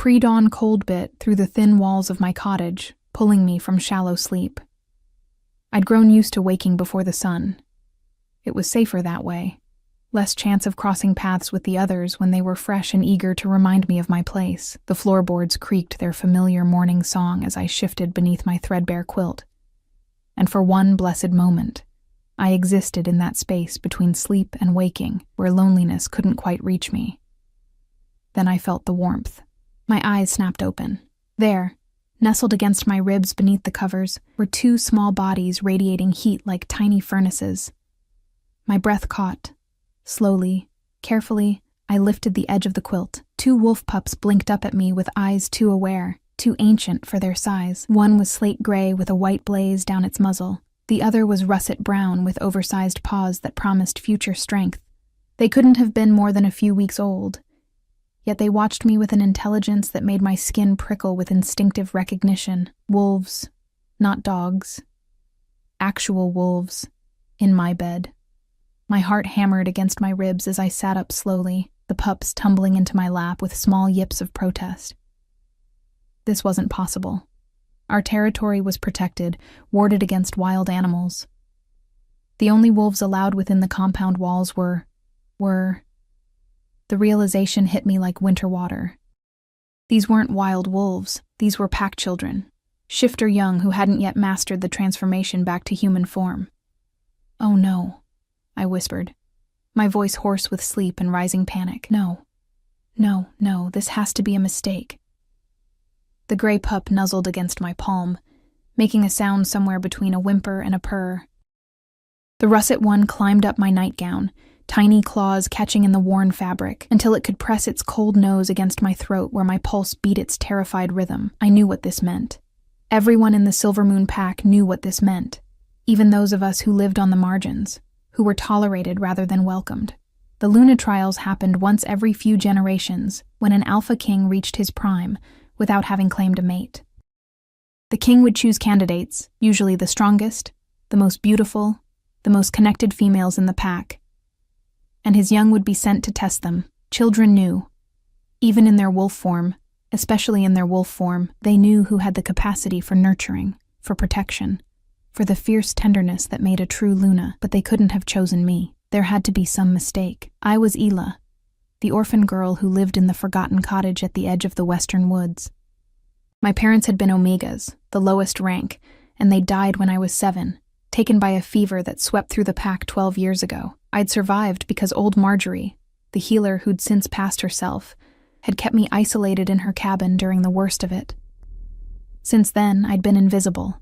pre-dawn cold bit through the thin walls of my cottage, pulling me from shallow sleep. I'd grown used to waking before the sun. It was safer that way. Less chance of crossing paths with the others when they were fresh and eager to remind me of my place. The floorboards creaked their familiar morning song as I shifted beneath my threadbare quilt. And for one blessed moment, I existed in that space between sleep and waking, where loneliness couldn't quite reach me. Then I felt the warmth. My eyes snapped open. There, nestled against my ribs beneath the covers, were two small bodies radiating heat like tiny furnaces. My breath caught. Slowly, carefully, I lifted the edge of the quilt. Two wolf pups blinked up at me with eyes too aware, too ancient for their size. One was slate gray with a white blaze down its muzzle. The other was russet brown with oversized paws that promised future strength. They couldn't have been more than a few weeks old, yet they watched me with an intelligence that made my skin prickle with instinctive recognition. Wolves, not dogs. Actual wolves, in my bed. My heart hammered against my ribs as I sat up slowly, the pups tumbling into my lap with small yips of protest. This wasn't possible. Our territory was protected, warded against wild animals. The only wolves allowed within the compound walls were... The realization hit me like winter water. These weren't wild wolves, these were pack children, shifter young who hadn't yet mastered the transformation back to human form. "Oh no," I whispered, my voice hoarse with sleep and rising panic. No, this has to be a mistake." The gray pup nuzzled against my palm, making a sound somewhere between a whimper and a purr. The russet one climbed up my nightgown, tiny claws catching in the worn fabric, until it could press its cold nose against my throat where my pulse beat its terrified rhythm. I knew what this meant. Everyone in the Silver Moon Pack knew what this meant, even those of us who lived on the margins, who were tolerated rather than welcomed. The Luna trials happened once every few generations, when an alpha king reached his prime, without having claimed a mate. The king would choose candidates, usually the strongest, the most beautiful, the most connected females in the pack, and his young would be sent to test them. Children knew. Even in their wolf form, especially in their wolf form, they knew who had the capacity for nurturing, for protection, for the fierce tenderness that made a true Luna, but they couldn't have chosen me. There had to be some mistake. I was Ela, the orphan girl who lived in the forgotten cottage at the edge of the western woods. My parents had been Omegas, the lowest rank, and they died when I was 7, taken by a fever that swept through the pack 12 years ago. I'd survived because old Marjorie, the healer who'd since passed herself, had kept me isolated in her cabin during the worst of it. Since then, I'd been invisible,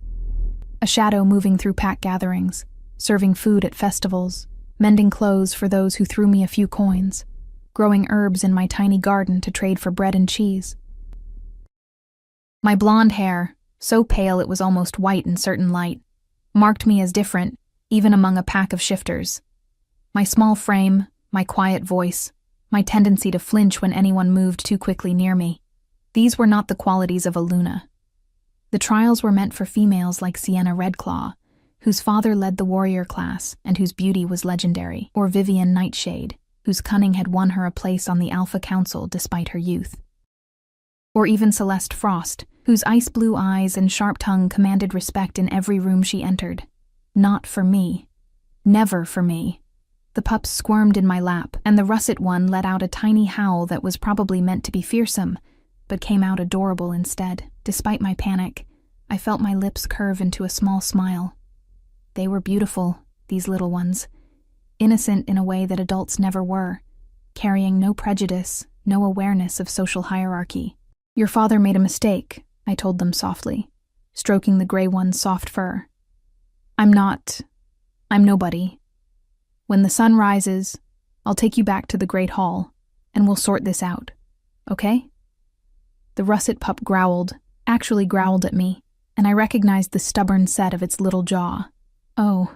a shadow moving through pack gatherings, serving food at festivals, mending clothes for those who threw me a few coins, growing herbs in my tiny garden to trade for bread and cheese. My blonde hair, so pale it was almost white in certain light, marked me as different, even among a pack of shifters. My small frame, my quiet voice, my tendency to flinch when anyone moved too quickly near me. These were not the qualities of a Luna. The trials were meant for females like Sienna Redclaw, whose father led the warrior class and whose beauty was legendary, or Vivian Nightshade, whose cunning had won her a place on the Alpha Council despite her youth. Or even Celeste Frost, whose ice-blue eyes and sharp tongue commanded respect in every room she entered. Not for me. Never for me. The pups squirmed in my lap, and the russet one let out a tiny howl that was probably meant to be fearsome, but came out adorable instead. Despite my panic, I felt my lips curve into a small smile. They were beautiful, these little ones, innocent in a way that adults never were, carrying no prejudice, no awareness of social hierarchy. "Your father made a mistake," I told them softly, stroking the gray one's soft fur. I'm nobody. When the sun rises, I'll take you back to the Great Hall, and we'll sort this out, okay?" The russet pup actually growled at me, and I recognized the stubborn set of its little jaw. Oh,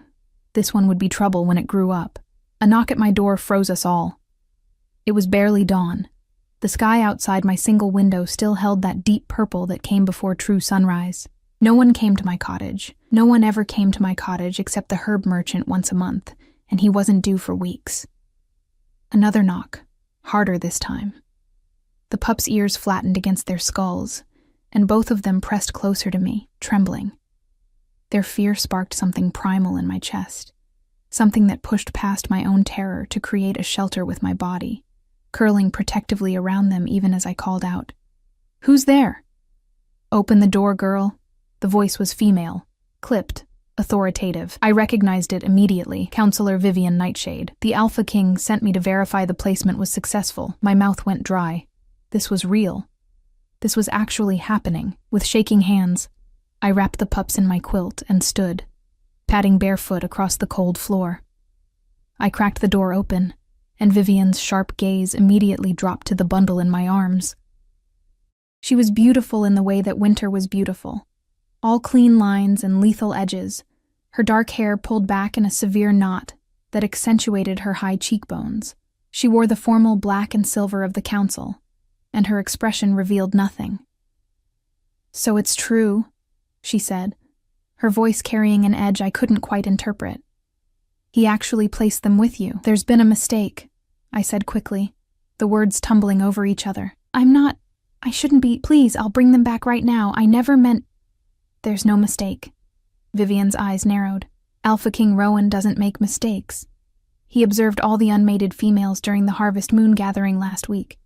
this one would be trouble when it grew up. A knock at my door froze us all. It was barely dawn. The sky outside my single window still held that deep purple that came before true sunrise. No one came to my cottage. No one ever came to my cottage except the herb merchant once a month, and he wasn't due for weeks. Another knock, harder this time. The pups' ears flattened against their skulls, and both of them pressed closer to me, trembling. Their fear sparked something primal in my chest, something that pushed past my own terror to create a shelter with my body, curling protectively around them even as I called out, "Who's there?" "Open the door, girl." The voice was female, clipped, authoritative. I recognized it immediately. Counselor Vivian Nightshade. The Alpha King sent me to verify the placement was successful. My mouth went dry. This was real. This was actually happening. With shaking hands, I wrapped the pups in my quilt and stood, padding barefoot across the cold floor. I cracked the door open, and Vivian's sharp gaze immediately dropped to the bundle in my arms. She was beautiful in the way that winter was beautiful. All clean lines and lethal edges, her dark hair pulled back in a severe knot that accentuated her high cheekbones. She wore the formal black and silver of the council, and her expression revealed nothing. "So it's true," she said, her voice carrying an edge I couldn't quite interpret. "He actually placed them with you." "There's been a mistake," I said quickly, the words tumbling over each other. I shouldn't be. Please, I'll bring them back right now. I never meant." "There's no mistake." Vivian's eyes narrowed. "Alpha King Rowan doesn't make mistakes. He observed all the unmated females during the Harvest Moon gathering last week.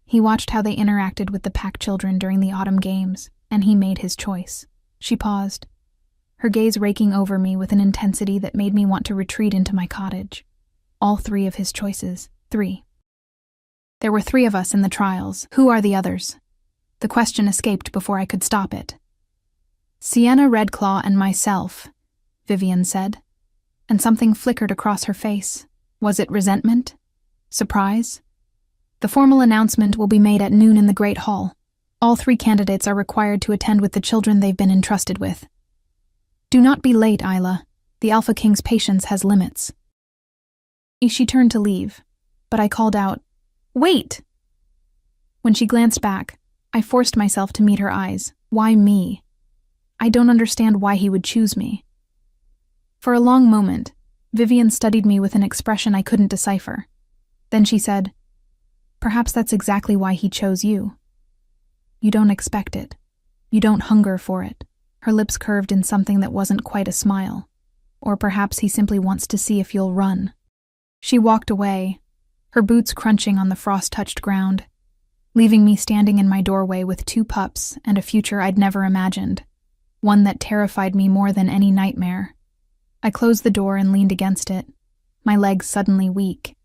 He watched how they interacted with the pack children during the autumn games, and he made his choice." She paused, her gaze raking over me with an intensity that made me want to retreat into my cottage. All three of his choices. 3. There were 3 of us in the trials. Who are the others? The question escaped before I could stop it. "Sienna Redclaw and myself," Vivian said, and something flickered across her face. Was it resentment? Surprise? "The formal announcement will be made at noon in the Great Hall. All 3 candidates are required to attend with the children they've been entrusted with. Do not be late, Isla. The Alpha King's patience has limits." She turned to leave, but I called out, "Wait!" When she glanced back, I forced myself to meet her eyes. Why me? I don't understand why he would choose me. For a long moment, Vivian studied me with an expression I couldn't decipher. Then she said, "Perhaps that's exactly why he chose you. You don't expect it. You don't hunger for it." Her lips curved in something that wasn't quite a smile. "Or perhaps he simply wants to see if you'll run." She walked away, her boots crunching on the frost-touched ground, leaving me standing in my doorway with 2 pups and a future I'd never imagined, one that terrified me more than any nightmare. I closed the door and leaned against it, my legs suddenly weak.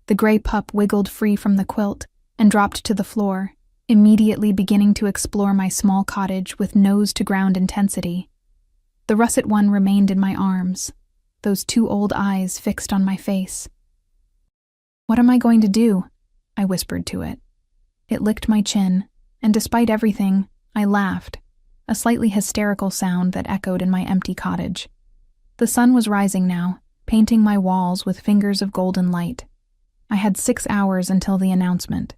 The gray pup wiggled free from the quilt and dropped to the floor, immediately beginning to explore my small cottage with nose-to-ground intensity. The russet one remained in my arms, those 2 old eyes fixed on my face. "What am I going to do?" I whispered to it. It licked my chin, and despite everything, I laughed, a slightly hysterical sound that echoed in my empty cottage. The sun was rising now, painting my walls with fingers of golden light. I had 6 hours until the announcement.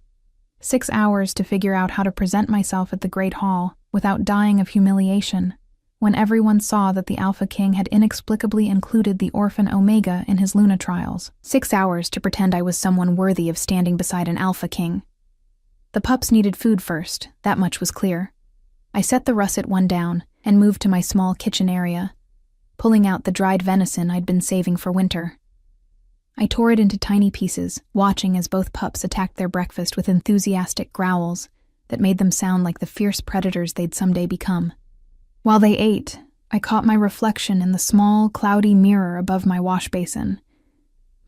6 hours to figure out how to present myself at the Great Hall without dying of humiliation, when everyone saw that the Alpha King had inexplicably included the orphan Omega in his Luna trials. 6 hours to pretend I was someone worthy of standing beside an Alpha King. The pups needed food first, that much was clear. I set the russet one down and moved to my small kitchen area, pulling out the dried venison I'd been saving for winter. I tore it into tiny pieces, watching as both pups attacked their breakfast with enthusiastic growls that made them sound like the fierce predators they'd someday become. While they ate, I caught my reflection in the small, cloudy mirror above my wash basin.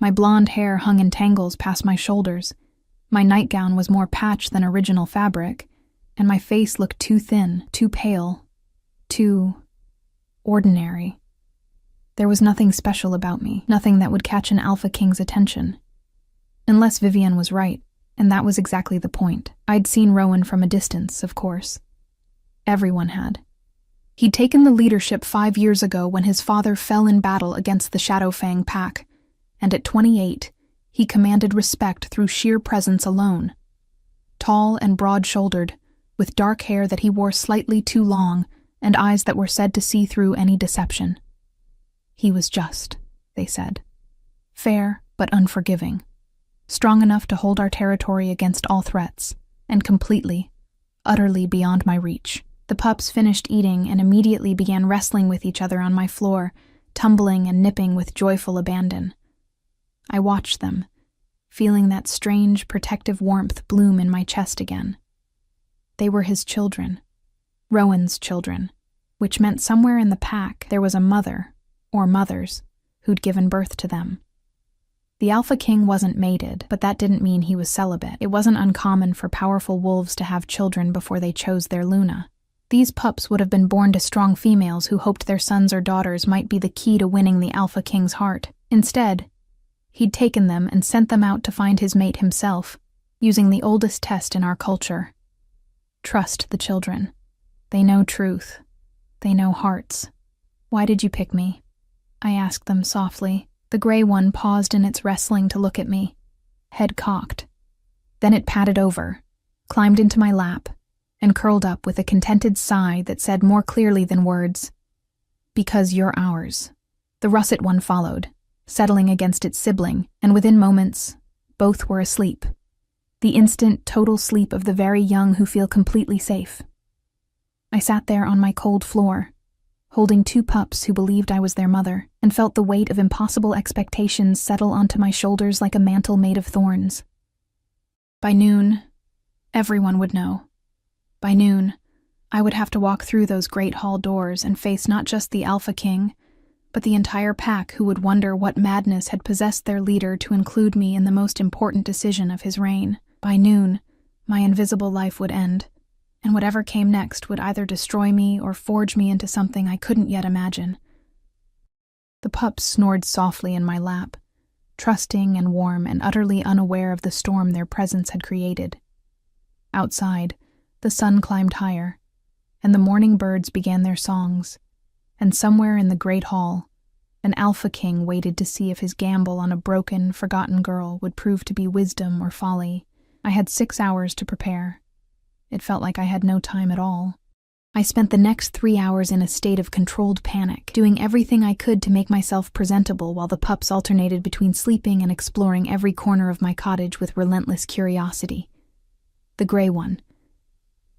My blonde hair hung in tangles past my shoulders, my nightgown was more patch than original fabric, and my face looked too thin, too pale, too ordinary. There was nothing special about me, nothing that would catch an Alpha King's attention. Unless Vivian was right, and that was exactly the point. I'd seen Rowan from a distance, of course. Everyone had. He'd taken the leadership 5 years ago when his father fell in battle against the Shadowfang pack, and at 28, he commanded respect through sheer presence alone. Tall and broad-shouldered, with dark hair that he wore slightly too long and eyes that were said to see through any deception. He was just, they said. Fair, but unforgiving. Strong enough to hold our territory against all threats. and completely, utterly beyond my reach. The pups finished eating and immediately began wrestling with each other on my floor, tumbling and nipping with joyful abandon. I watched them, feeling that strange, protective warmth bloom in my chest again. They were his children, Rowan's children, which meant somewhere in the pack there was a mother, or mothers, who'd given birth to them. The Alpha King wasn't mated, but that didn't mean he was celibate. It wasn't uncommon for powerful wolves to have children before they chose their Luna. These pups would have been born to strong females who hoped their sons or daughters might be the key to winning the Alpha King's heart. Instead, he'd taken them and sent them out to find his mate himself, using the oldest test in our culture. Trust the children. They know truth. They know hearts. "Why did you pick me?" I asked them softly. The gray one paused in its wrestling to look at me, head cocked. Then it padded over, climbed into my lap, and curled up with a contented sigh that said more clearly than words, "Because you're ours." The russet one followed, settling against its sibling, and within moments, both were asleep. The instant, total sleep of the very young who feel completely safe. I sat there on my cold floor, holding two pups who believed I was their mother, and felt the weight of impossible expectations settle onto my shoulders like a mantle made of thorns. By noon, everyone would know. By noon, I would have to walk through those great hall doors and face not just the Alpha King, but the entire pack who would wonder what madness had possessed their leader to include me in the most important decision of his reign. By noon, my invisible life would end, and whatever came next would either destroy me or forge me into something I couldn't yet imagine. The pups snored softly in my lap, trusting and warm and utterly unaware of the storm their presence had created. Outside, the sun climbed higher, and the morning birds began their songs, and somewhere in the great hall, an Alpha King waited to see if his gamble on a broken, forgotten girl would prove to be wisdom or folly. I had 6 hours to prepare. It felt like I had no time at all. I spent the next 3 hours in a state of controlled panic, doing everything I could to make myself presentable while the pups alternated between sleeping and exploring every corner of my cottage with relentless curiosity. The gray one.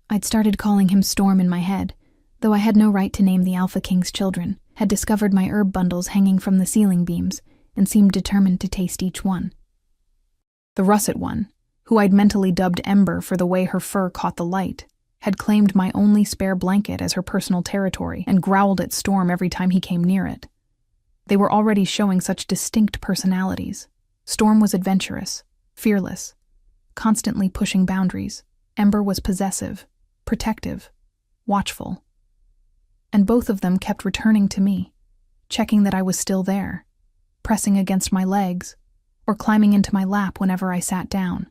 I'd started calling him Storm in my head, though I had no right to name the Alpha King's children, had discovered my herb bundles hanging from the ceiling beams, and seemed determined to taste each one. The russet one, who I'd mentally dubbed Ember for the way her fur caught the light, had claimed my only spare blanket as her personal territory and growled at Storm every time he came near it. They were already showing such distinct personalities. Storm was adventurous, fearless, constantly pushing boundaries. Ember was possessive, protective, watchful. And both of them kept returning to me, checking that I was still there, pressing against my legs, or climbing into my lap whenever I sat down.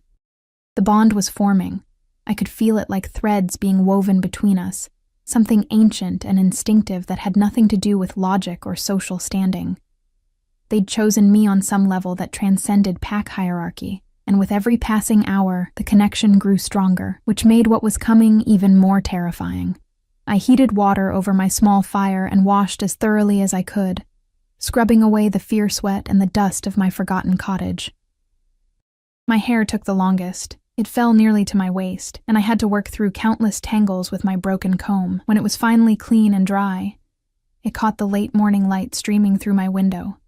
The bond was forming. I could feel it like threads being woven between us, something ancient and instinctive that had nothing to do with logic or social standing. They'd chosen me on some level that transcended pack hierarchy, and with every passing hour, the connection grew stronger, which made what was coming even more terrifying. I heated water over my small fire and washed as thoroughly as I could, scrubbing away the fear sweat and the dust of my forgotten cottage. My hair took the longest. It fell nearly to my waist, and I had to work through countless tangles with my broken comb. When it was finally clean and dry, it caught the late morning light streaming through my window,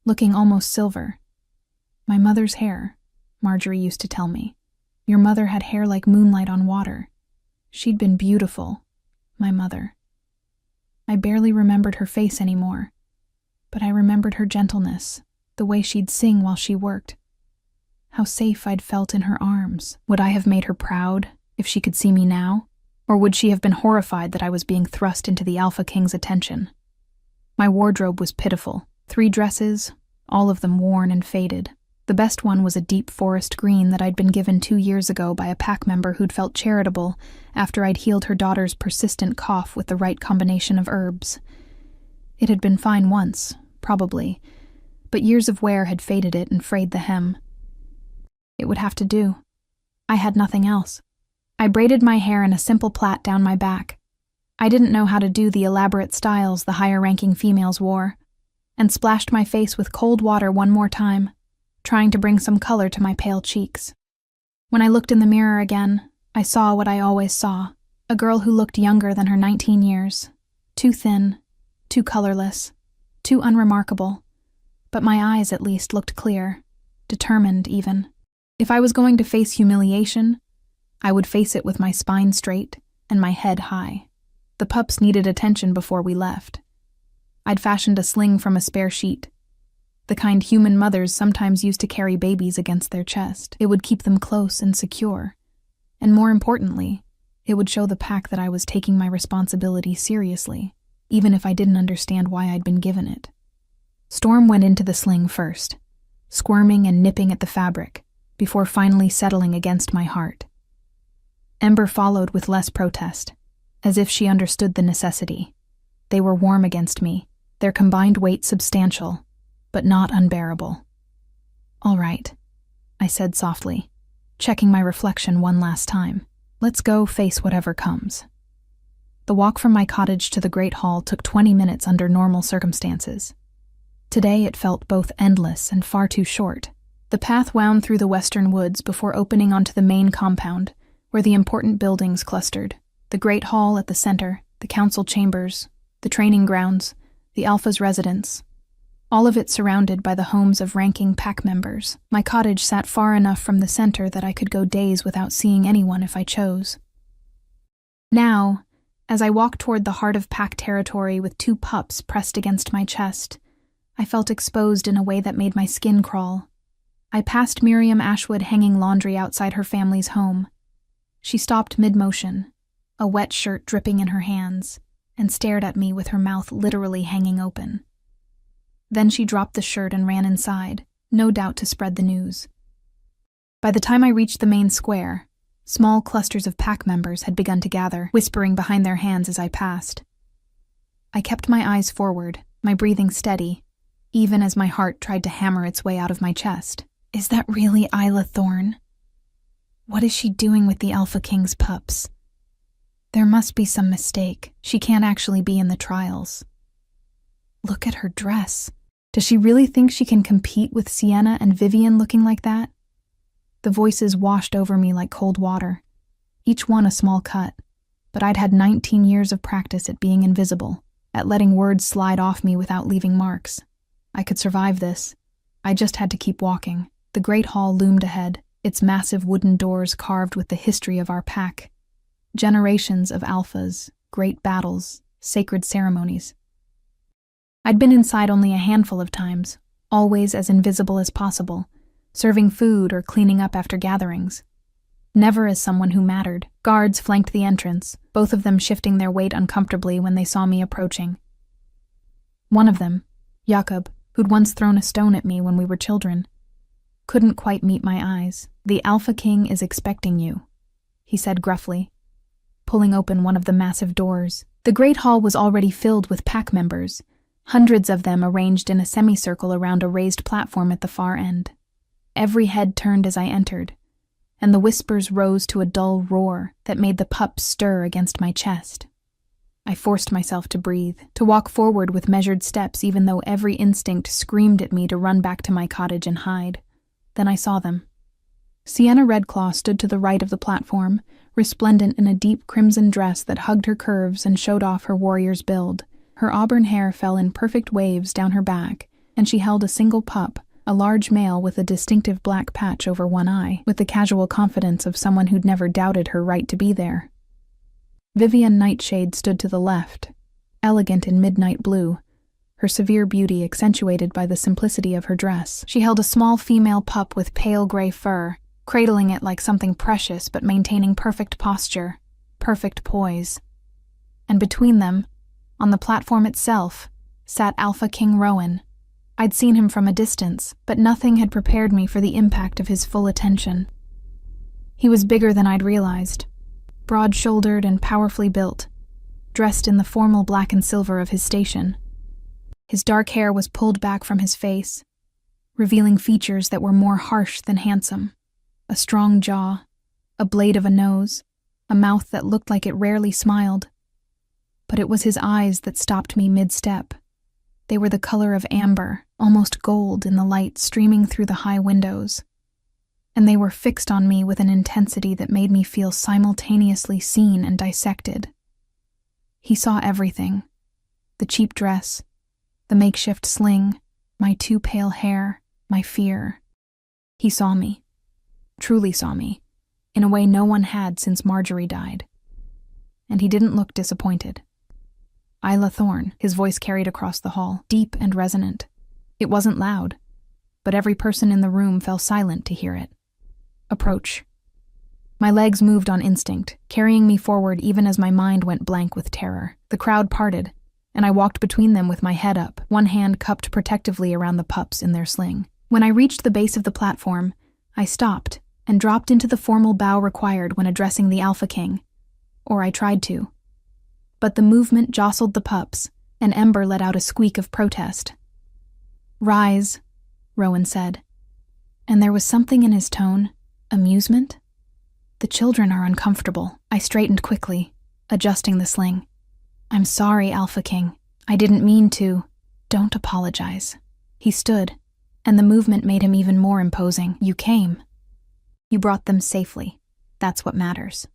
looking almost silver. My mother's hair, Marjorie used to tell me. Your mother had hair like moonlight on water. She'd been beautiful, my mother. I barely remembered her face anymore, but I remembered her gentleness, the way she'd sing while she worked. How safe I'd felt in her arms. Would I have made her proud if she could see me now? Or would she have been horrified that I was being thrust into the Alpha King's attention? My wardrobe was pitiful. 3 dresses, all of them worn and faded. The best one was a deep forest green that I'd been given 2 years ago by a pack member who'd felt charitable after I'd healed her daughter's persistent cough with the right combination of herbs. It had been fine once, probably, but years of wear had faded it and frayed the hem. It would have to do. I had nothing else. I braided my hair in a simple plait down my back. I didn't know how to do the elaborate styles the higher-ranking females wore, and splashed my face with cold water one more time, trying to bring some color to my pale cheeks. When I looked in the mirror again, I saw what I always saw, a girl who looked younger than her 19 years. Too thin, too colorless, too unremarkable. But my eyes at least looked clear, determined even. If I was going to face humiliation, I would face it with my spine straight and my head high. The pups needed attention before we left. I'd fashioned a sling from a spare sheet, the kind human mothers sometimes use to carry babies against their chest. It would keep them close and secure. And more importantly, it would show the pack that I was taking my responsibility seriously, even if I didn't understand why I'd been given it. Storm went into the sling first, squirming and nipping at the fabric, before finally settling against my heart. Ember followed with less protest, as if she understood the necessity. They were warm against me, their combined weight substantial, but not unbearable. "All right," I said softly, checking my reflection one last time. "Let's go face whatever comes." The walk from my cottage to the Great Hall took 20 minutes under normal circumstances. Today it felt both endless and far too short. The path wound through the western woods before opening onto the main compound, where the important buildings clustered. The Great Hall at the center, the council chambers, the training grounds, the Alpha's residence. All of it surrounded by the homes of ranking pack members. My cottage sat far enough from the center that I could go days without seeing anyone if I chose. Now, as I walked toward the heart of pack territory with 2 pups pressed against my chest, I felt exposed in a way that made my skin crawl. I passed Miriam Ashwood hanging laundry outside her family's home. She stopped mid-motion, a wet shirt dripping in her hands, and stared at me with her mouth literally hanging open. Then she dropped the shirt and ran inside, no doubt to spread the news. By the time I reached the main square, small clusters of pack members had begun to gather, whispering behind their hands as I passed. I kept my eyes forward, my breathing steady, even as my heart tried to hammer its way out of my chest. Is that really Isla Thorne? What is she doing with the Alpha King's pups? There must be some mistake. She can't actually be in the trials. Look at her dress. Does she really think she can compete with Sienna and Vivian looking like that? The voices washed over me like cold water, each one a small cut, but I'd had 19 years of practice at being invisible, at letting words slide off me without leaving marks. I could survive this. I just had to keep walking. The Great Hall loomed ahead, its massive wooden doors carved with the history of our pack. Generations of alphas, great battles, sacred ceremonies. I'd been inside only a handful of times, always as invisible as possible, serving food or cleaning up after gatherings. Never as someone who mattered. Guards flanked the entrance, both of them shifting their weight uncomfortably when they saw me approaching. One of them, Jakob, who'd once thrown a stone at me when we were children, couldn't quite meet my eyes. "The Alpha King is expecting you," he said gruffly, pulling open one of the massive doors. The Great Hall was already filled with pack members, hundreds of them arranged in a semicircle around a raised platform at the far end. Every head turned as I entered, and the whispers rose to a dull roar that made the pups stir against my chest. I forced myself to breathe, to walk forward with measured steps even though every instinct screamed at me to run back to my cottage and hide. Then I saw them. Sienna Redclaw stood to the right of the platform, resplendent in a deep crimson dress that hugged her curves and showed off her warrior's build. Her auburn hair fell in perfect waves down her back, and she held a single pup, a large male with a distinctive black patch over one eye, with the casual confidence of someone who'd never doubted her right to be there. Vivian Nightshade stood to the left, elegant in midnight blue, her severe beauty accentuated by the simplicity of her dress. She held a small female pup with pale gray fur, cradling it like something precious but maintaining perfect posture, perfect poise. And between them, on the platform itself, sat Alpha King Rowan. I'd seen him from a distance, but nothing had prepared me for the impact of his full attention. He was bigger than I'd realized, broad-shouldered and powerfully built, dressed in the formal black and silver of his station. His dark hair was pulled back from his face, revealing features that were more harsh than handsome. A strong jaw, a blade of a nose, a mouth that looked like it rarely smiled. But it was his eyes that stopped me mid-step. They were the color of amber, almost gold in the light streaming through the high windows. and they were fixed on me with an intensity that made me feel simultaneously seen and dissected. He saw everything: the cheap dress, the makeshift sling, my too pale hair, my fear. He saw me, truly saw me, in a way no one had since Marjorie died. And he didn't look disappointed. Isla Thorne, his voice carried across the hall, deep and resonant. It wasn't loud, but every person in the room fell silent to hear it. Approach. My legs moved on instinct, carrying me forward even as my mind went blank with terror. The crowd parted, and I walked between them with my head up, one hand cupped protectively around the pups in their sling. When I reached the base of the platform, I stopped and dropped into the formal bow required when addressing the Alpha King. Or I tried to. But the movement jostled the pups, and Ember let out a squeak of protest. "Rise," Rowan said. And there was something in his tone, amusement. "The children are uncomfortable." I straightened quickly, adjusting the sling. "I'm sorry, Alpha King. I didn't mean to." "Don't apologize." He stood, and the movement made him even more imposing. "You came. You brought them safely. That's what matters."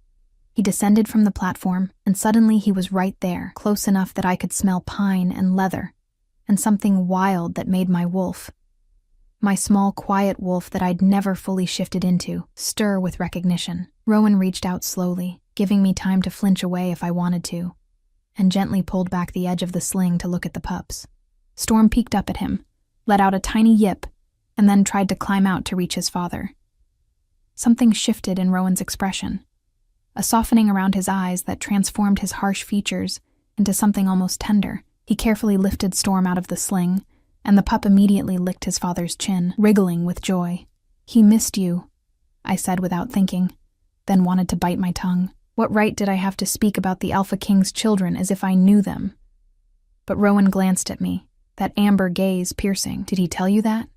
He descended from the platform, and suddenly he was right there, close enough that I could smell pine and leather, and something wild that made my wolf, my small, quiet wolf that I'd never fully shifted into, stir with recognition. Rowan reached out slowly, giving me time to flinch away if I wanted to, and gently pulled back the edge of the sling to look at the pups. Storm peeked up at him, let out a tiny yip, and then tried to climb out to reach his father. Something shifted in Rowan's expression, a softening around his eyes that transformed his harsh features into something almost tender. He carefully lifted Storm out of the sling, and the pup immediately licked his father's chin, wriggling with joy. "He missed you," I said without thinking, then wanted to bite my tongue. What right did I have to speak about the Alpha King's children as if I knew them? But Rowan glanced at me, that amber gaze piercing. "Did he tell you that?"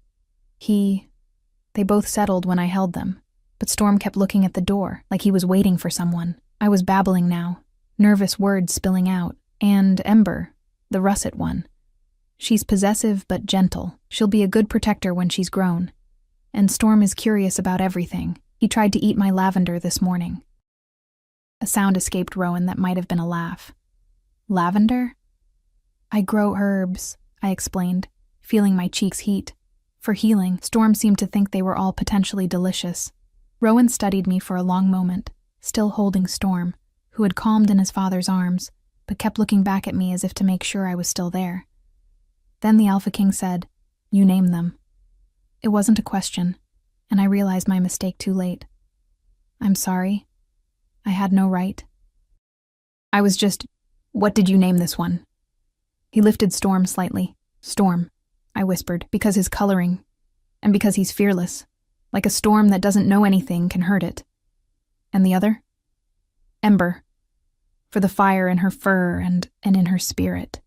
They both settled when I held them. But Storm kept looking at the door, like he was waiting for someone. I was babbling now, nervous words spilling out. "And Ember, the russet one. She's possessive but gentle. She'll be a good protector when she's grown. And Storm is curious about everything. He tried to eat my lavender this morning." A sound escaped Rowan that might have been a laugh. "Lavender?" "I grow herbs," I explained, feeling my cheeks heat. For healing, Storm seemed to think they were all potentially delicious. Rowan studied me for a long moment, still holding Storm, who had calmed in his father's arms, but kept looking back at me as if to make sure I was still there. Then the Alpha King said, "You name them." It wasn't a question, and I realized my mistake too late. "I'm sorry. I had no right." I was just, "What did you name this one?" He lifted Storm slightly. "Storm," I whispered, "because his coloring, and because he's fearless. Like a storm that doesn't know anything can hurt it." "And the other?" "Ember, for the fire in her fur and in her spirit."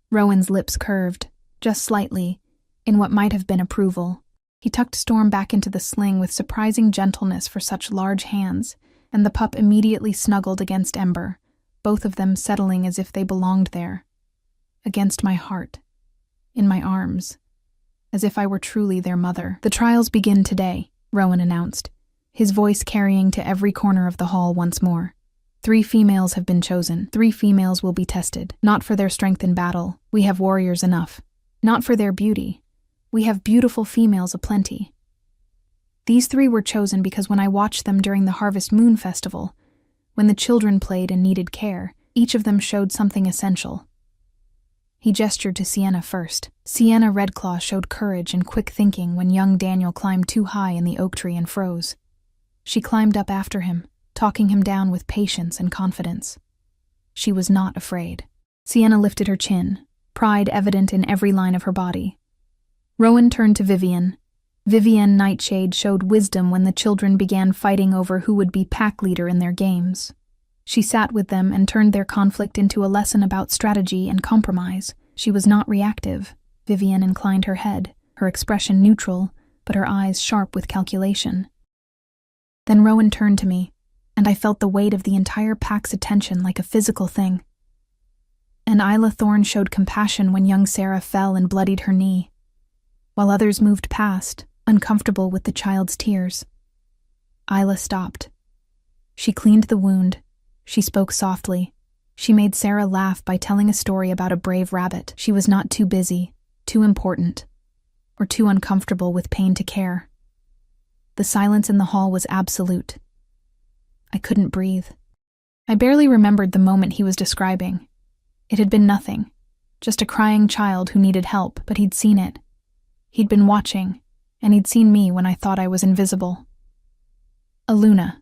Rowan's lips curved, just slightly, in what might have been approval. He tucked Storm back into the sling with surprising gentleness for such large hands, and the pup immediately snuggled against Ember, both of them settling as if they belonged there. Against my heart, in my arms, as if I were truly their mother. "The trials begin today," Rowan announced, his voice carrying to every corner of the hall once more. 3 females have been chosen. 3 females will be tested. Not for their strength in battle. We have warriors enough. Not for their beauty. We have beautiful females aplenty. These 3 were chosen because when I watched them during the Harvest Moon Festival, when the children played and needed care, each of them showed something essential. He gestured to Sienna first. Sienna Redclaw showed courage and quick thinking when young Daniel climbed too high in the oak tree and froze. She climbed up after him, talking him down with patience and confidence. She was not afraid. Sienna lifted her chin, pride evident in every line of her body. Rowan turned to Vivienne. Vivienne Nightshade showed wisdom when the children began fighting over who would be pack leader in their games. She sat with them and turned their conflict into a lesson about strategy and compromise. She was not reactive. Vivienne inclined her head, her expression neutral, but her eyes sharp with calculation. Then Rowan turned to me, and I felt the weight of the entire pack's attention like a physical thing. And Isla Thorne showed compassion when young Sarah fell and bloodied her knee, while others moved past, uncomfortable with the child's tears. Isla stopped. She cleaned the wound. She spoke softly. She made Sarah laugh by telling a story about a brave rabbit. She was not too busy, too important, or too uncomfortable with pain to care. The silence in the hall was absolute. I couldn't breathe. I barely remembered the moment he was describing. It had been nothing, just a crying child who needed help, but he'd seen it. He'd been watching, and he'd seen me when I thought I was invisible. Aluna,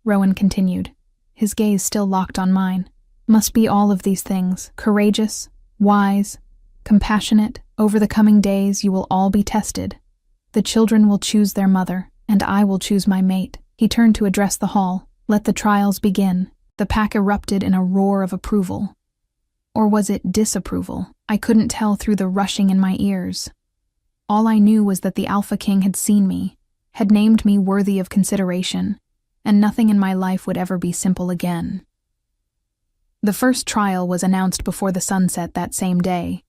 Rowan continued, his gaze still locked on mine, must be all of these things, courageous, wise, compassionate. Over the coming days you will all be tested. The children will choose their mother, and I will choose my mate. He turned to address the hall. Let the trials begin. The pack erupted in a roar of approval. Or was it disapproval? I couldn't tell through the rushing in my ears. All I knew was that the Alpha King had seen me, had named me worthy of consideration, and nothing in my life would ever be simple again. The first trial was announced before the sunset that same day.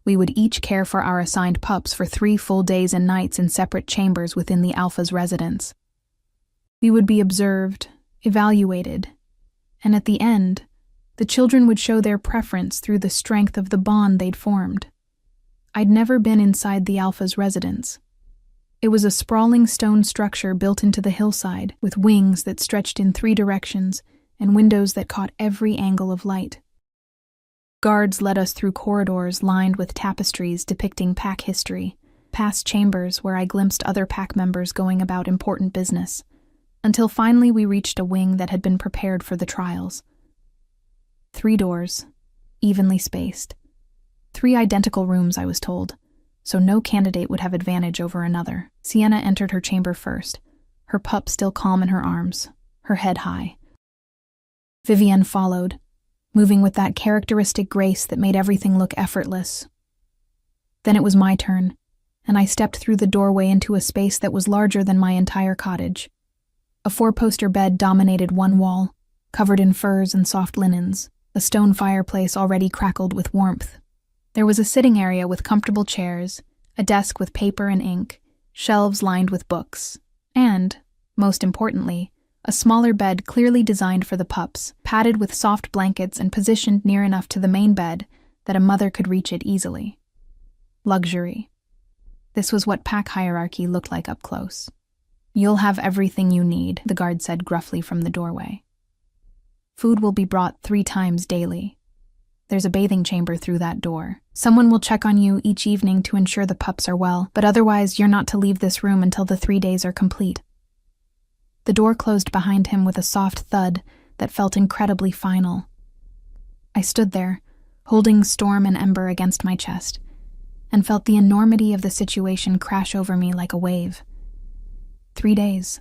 We would each care for our assigned pups for 3 full days and nights in separate chambers within the Alpha's residence. We would be observed, evaluated, and at the end, the children would show their preference through the strength of the bond they'd formed. I'd never been inside the Alpha's residence. It was a sprawling stone structure built into the hillside, with wings that stretched in 3 directions and windows that caught every angle of light. Guards led us through corridors lined with tapestries depicting pack history, past chambers where I glimpsed other pack members going about important business, until finally we reached a wing that had been prepared for the trials. 3 doors, evenly spaced. 3 identical rooms, I was told, so no candidate would have advantage over another. Sienna entered her chamber first, her pup still calm in her arms, her head high. Vivienne followed, moving with that characteristic grace that made everything look effortless. Then it was my turn, and I stepped through the doorway into a space that was larger than my entire cottage. A 4-poster bed dominated one wall, covered in furs and soft linens. A stone fireplace already crackled with warmth. There was a sitting area with comfortable chairs, a desk with paper and ink, shelves lined with books, and, most importantly, a smaller bed clearly designed for the pups, padded with soft blankets and positioned near enough to the main bed that a mother could reach it easily. Luxury. This was what pack hierarchy looked like up close. "You'll have everything you need," the guard said gruffly from the doorway. "Food will be brought 3 times daily. There's a bathing chamber through that door. Someone will check on you each evening to ensure the pups are well, but otherwise you're not to leave this room until the 3 days are complete." The door closed behind him with a soft thud that felt incredibly final. I stood there, holding Storm and Ember against my chest, and felt the enormity of the situation crash over me like a wave. 3 days.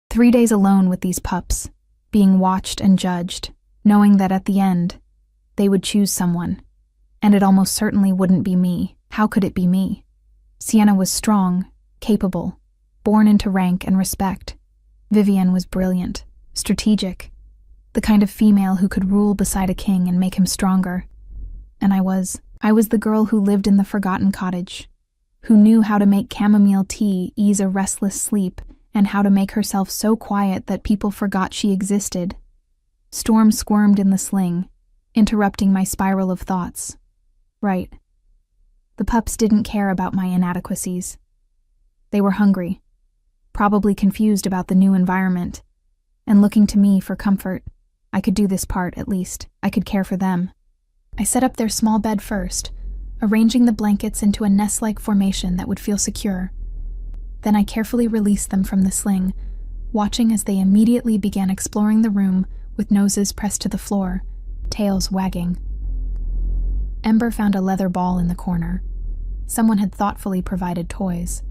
3 days alone with these pups, being watched and judged, knowing that at the end, they would choose someone, and it almost certainly wouldn't be me. How could it be me? Sienna was strong, capable, born into rank and respect. Vivienne was brilliant, strategic, the kind of female who could rule beside a king and make him stronger. And I was the girl who lived in the forgotten cottage, who knew how to make chamomile tea ease a restless sleep and how to make herself so quiet that people forgot she existed. Storm squirmed in the sling, interrupting my spiral of thoughts. Right. The pups didn't care about my inadequacies. They were hungry, probably confused about the new environment, and looking to me for comfort. I could do this part, at least. I could care for them. I set up their small bed first, arranging the blankets into a nest-like formation that would feel secure. Then I carefully released them from the sling, watching as they immediately began exploring the room with noses pressed to the floor, tails wagging. Ember found a leather ball in the corner. Someone had thoughtfully provided toys,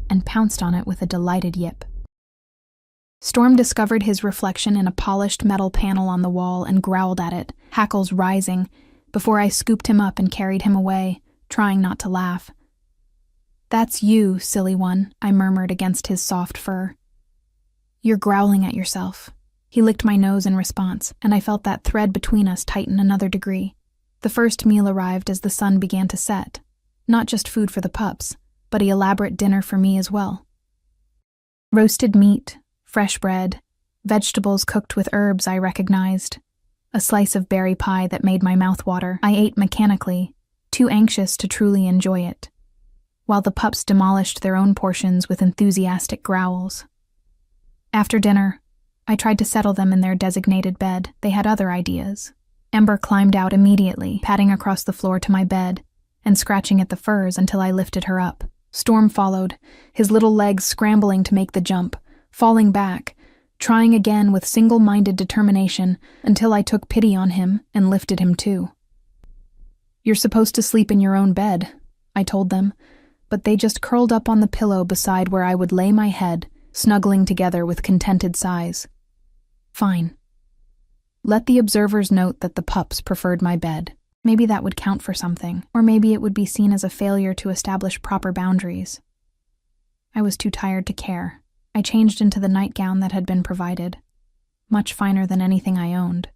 and pounced on it with a delighted yip. Storm discovered his reflection in a polished metal panel on the wall and growled at it, hackles rising, before I scooped him up and carried him away, trying not to laugh. "That's you, silly one," I murmured against his soft fur. "You're growling at yourself." He licked my nose in response, and I felt that thread between us tighten another degree. The first meal arrived as the sun began to set. Not just food for the pups, but an elaborate dinner for me as well. Roasted meat, fresh bread, vegetables cooked with herbs I recognized, a slice of berry pie that made my mouth water. I ate mechanically, too anxious to truly enjoy it, while the pups demolished their own portions with enthusiastic growls. After dinner, I tried to settle them in their designated bed. They had other ideas. Ember climbed out immediately, padding across the floor to my bed and scratching at the furs until I lifted her up. Storm followed, his little legs scrambling to make the jump, falling back, trying again with single-minded determination until I took pity on him and lifted him too. "You're supposed to sleep in your own bed," I told them, but they just curled up on the pillow beside where I would lay my head, snuggling together with contented sighs. Fine. Let the observers note that the pups preferred my bed. Maybe that would count for something, or maybe it would be seen as a failure to establish proper boundaries. I was too tired to care. I changed into the nightgown that had been provided, much finer than anything I owned,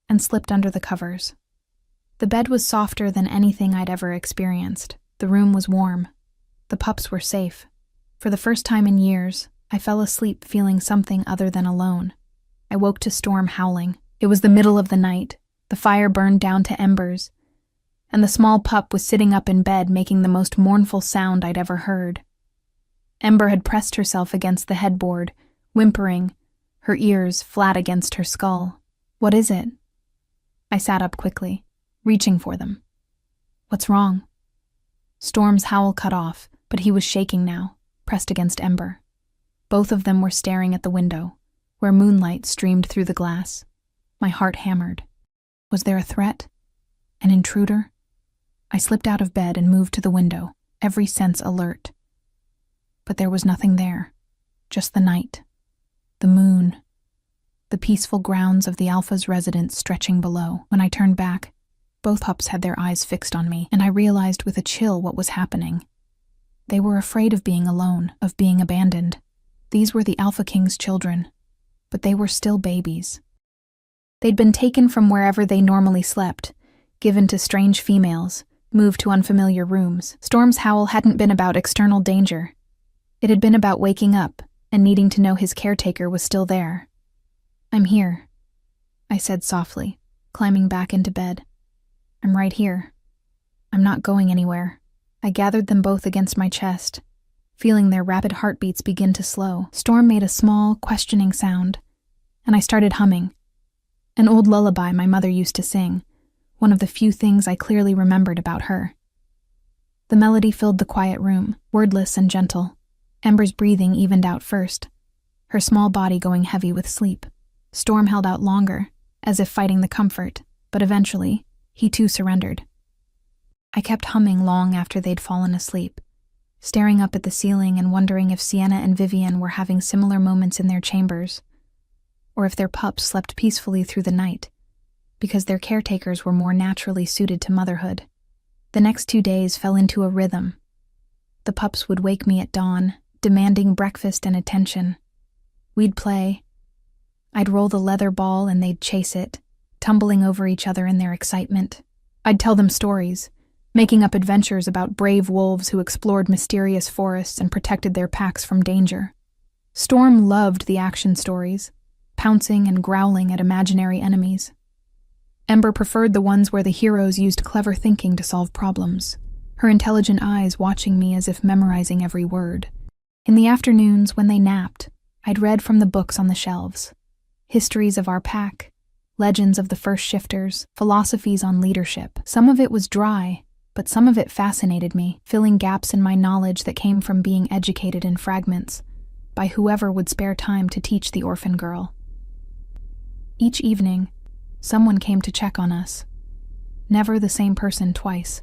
and slipped under the covers. The bed was softer than anything I'd ever experienced. The room was warm. The pups were safe. For the first time in years, I fell asleep feeling something other than alone. I woke to Storm howling. It was the middle of the night. The fire burned down to embers, and the small pup was sitting up in bed making the most mournful sound I'd ever heard. Ember had pressed herself against the headboard, whimpering, her ears flat against her skull. "What is it?" I sat up quickly, reaching for them. "What's wrong?" Storm's howl cut off, but he was shaking now, pressed against Ember. Both of them were staring at the window, where moonlight streamed through the glass. My heart hammered. Was there a threat? An intruder? I slipped out of bed and moved to the window, every sense alert. But there was nothing there, just the night, the moon, the peaceful grounds of the Alpha's residence stretching below. When I turned back, both pups had their eyes fixed on me, and I realized with a chill what was happening. They were afraid of being alone, of being abandoned. These were the Alpha King's children, but they were still babies. They'd been taken from wherever they normally slept, given to strange females, moved to unfamiliar rooms. Storm's howl hadn't been about external danger. It had been about waking up and needing to know his caretaker was still there. "I'm here," I said softly, climbing back into bed. "I'm right here. I'm not going anywhere." I gathered them both against my chest, feeling their rapid heartbeats begin to slow. Storm made a small, questioning sound, and I started humming. An old lullaby my mother used to sing, one of the few things I clearly remembered about her. The melody filled the quiet room, wordless and gentle. Ember's breathing evened out first, her small body going heavy with sleep. Storm held out longer, as if fighting the comfort, but eventually, he too surrendered. I kept humming long after they'd fallen asleep, staring up at the ceiling and wondering if Sienna and Vivian were having similar moments in their chambers, or if their pups slept peacefully through the night, because their caretakers were more naturally suited to motherhood. The next 2 days fell into a rhythm. The pups would wake me at dawn, demanding breakfast and attention. We'd play. I'd roll the leather ball and they'd chase it, tumbling over each other in their excitement. I'd tell them stories, making up adventures about brave wolves who explored mysterious forests and protected their packs from danger. Storm loved the action stories, pouncing and growling at imaginary enemies. Ember preferred the ones where the heroes used clever thinking to solve problems, her intelligent eyes watching me as if memorizing every word. In the afternoons, when they napped, I'd read from the books on the shelves. Histories of our pack, legends of the first shifters, philosophies on leadership. Some of it was dry, but some of it fascinated me, filling gaps in my knowledge that came from being educated in fragments, by whoever would spare time to teach the orphan girl. Each evening, someone came to check on us. Never the same person twice.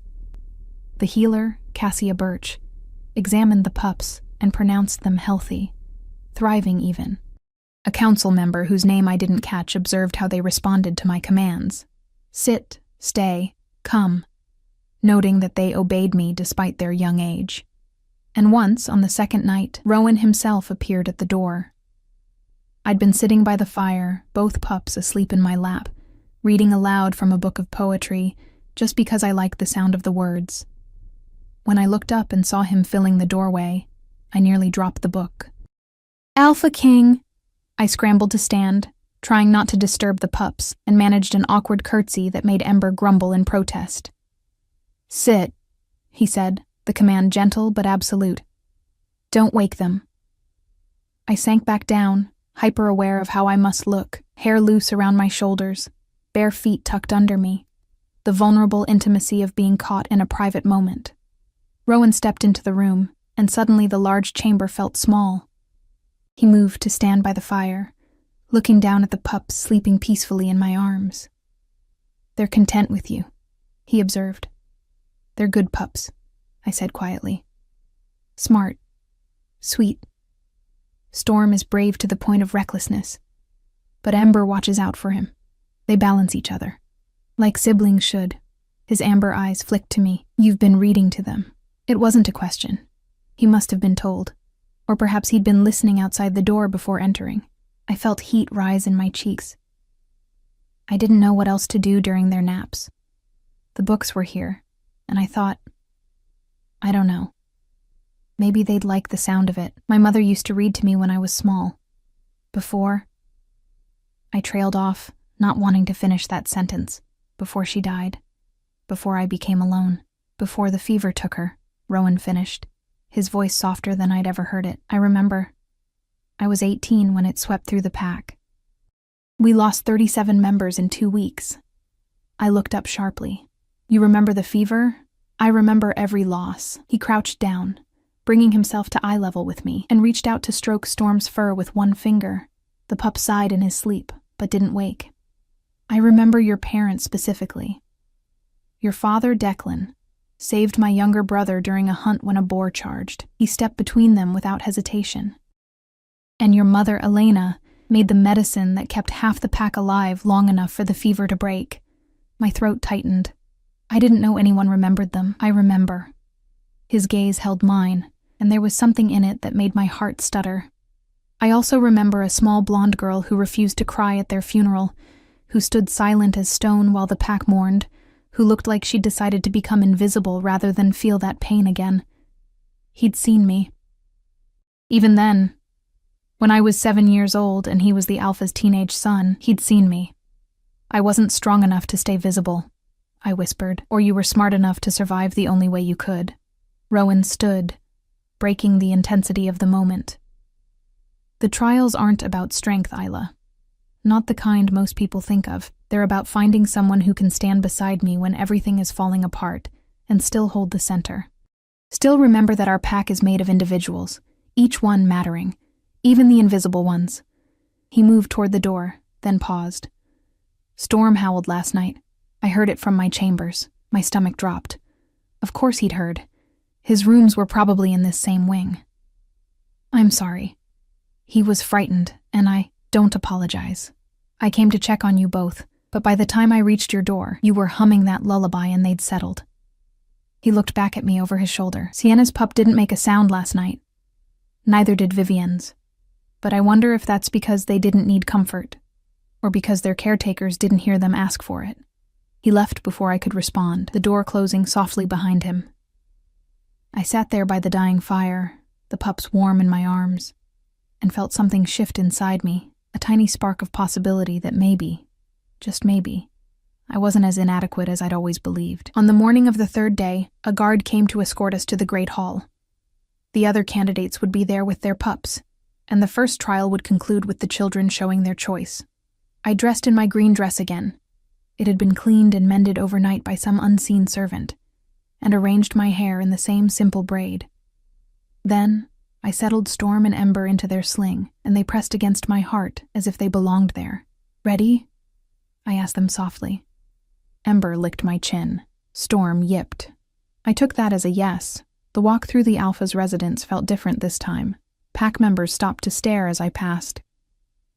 The healer, Cassia Birch, examined the pups and pronounced them healthy, thriving even. A council member whose name I didn't catch observed how they responded to my commands. Sit, stay, come, noting that they obeyed me despite their young age. And once, on the second night, Rowan himself appeared at the door. I'd been sitting by the fire, both pups asleep in my lap, reading aloud from a book of poetry, just because I liked the sound of the words. When I looked up and saw him filling the doorway, I nearly dropped the book. "Alpha King," I scrambled to stand, trying not to disturb the pups, and managed an awkward curtsy that made Ember grumble in protest. "Sit," he said, the command gentle but absolute. "Don't wake them." I sank back down, hyper-aware of how I must look, hair loose around my shoulders, bare feet tucked under me, the vulnerable intimacy of being caught in a private moment. Rowan stepped into the room, and suddenly the large chamber felt small. He moved to stand by the fire, looking down at the pups sleeping peacefully in my arms. "They're content with you," he observed. "They're good pups," I said quietly. "Smart. Sweet. Storm is brave to the point of recklessness. But Ember watches out for him. They balance each other. Like siblings should." His amber eyes flicked to me. "You've been reading to them." It wasn't a question. He must have been told. Or perhaps he'd been listening outside the door before entering. I felt heat rise in my cheeks. I didn't know what else to do during their naps. The books were here, and I thought, I don't know. Maybe they'd like the sound of it. My mother used to read to me when I was small. Before, I trailed off, not wanting to finish that sentence. Before she died. Before I became alone. Before the fever took her, Rowan finished, his voice softer than I'd ever heard it. I remember. I was 18 when it swept through the pack. We lost 37 members in 2 weeks. I looked up sharply. "You remember the fever?" "I remember every loss." He crouched down, bringing himself to eye level with me, and reached out to stroke Storm's fur with one finger. The pup sighed in his sleep, but didn't wake. "I remember your parents specifically. Your father, Declan, saved my younger brother during a hunt when a boar charged. He stepped between them without hesitation. And your mother, Elena, made the medicine that kept half the pack alive long enough for the fever to break." My throat tightened. I didn't know anyone remembered them. "I remember." His gaze held mine, and there was something in it that made my heart stutter. "I also remember a small blonde girl who refused to cry at their funeral, who stood silent as stone while the pack mourned, who looked like she'd decided to become invisible rather than feel that pain again. He'd seen me. Even then, when I was 7 years old and he was the Alpha's teenage son, he'd seen me. I wasn't strong enough to stay visible," I whispered, "or you were smart enough to survive the only way you could." Rowan stood, breaking the intensity of the moment. "The trials aren't about strength, Isla. Not the kind most people think of. They're about finding someone who can stand beside me when everything is falling apart and still hold the center. Still remember that our pack is made of individuals, each one mattering, even the invisible ones." He moved toward the door, then paused. "Storm howled last night. I heard it from my chambers." My stomach dropped. Of course he'd heard. His rooms were probably in this same wing. "I'm sorry." He was frightened, and I don't apologize. "I came to check on you both, but by the time I reached your door, you were humming that lullaby and they'd settled." He looked back at me over his shoulder. "Sienna's pup didn't make a sound last night. Neither did Vivian's. But I wonder if that's because they didn't need comfort, or because their caretakers didn't hear them ask for it." He left before I could respond, the door closing softly behind him. I sat there by the dying fire, the pups warm in my arms, and felt something shift inside me, a tiny spark of possibility that maybe, just maybe, I wasn't as inadequate as I'd always believed. On the morning of the 3rd day, a guard came to escort us to the Great Hall. The other candidates would be there with their pups, and the first trial would conclude with the children showing their choice. I dressed in my green dress again. It had been cleaned and mended overnight by some unseen servant, and arranged my hair in the same simple braid. Then, I settled Storm and Ember into their sling, and they pressed against my heart as if they belonged there. "Ready?" I asked them softly. Ember licked my chin. Storm yipped. I took that as a yes. The walk through the Alpha's residence felt different this time. Pack members stopped to stare as I passed.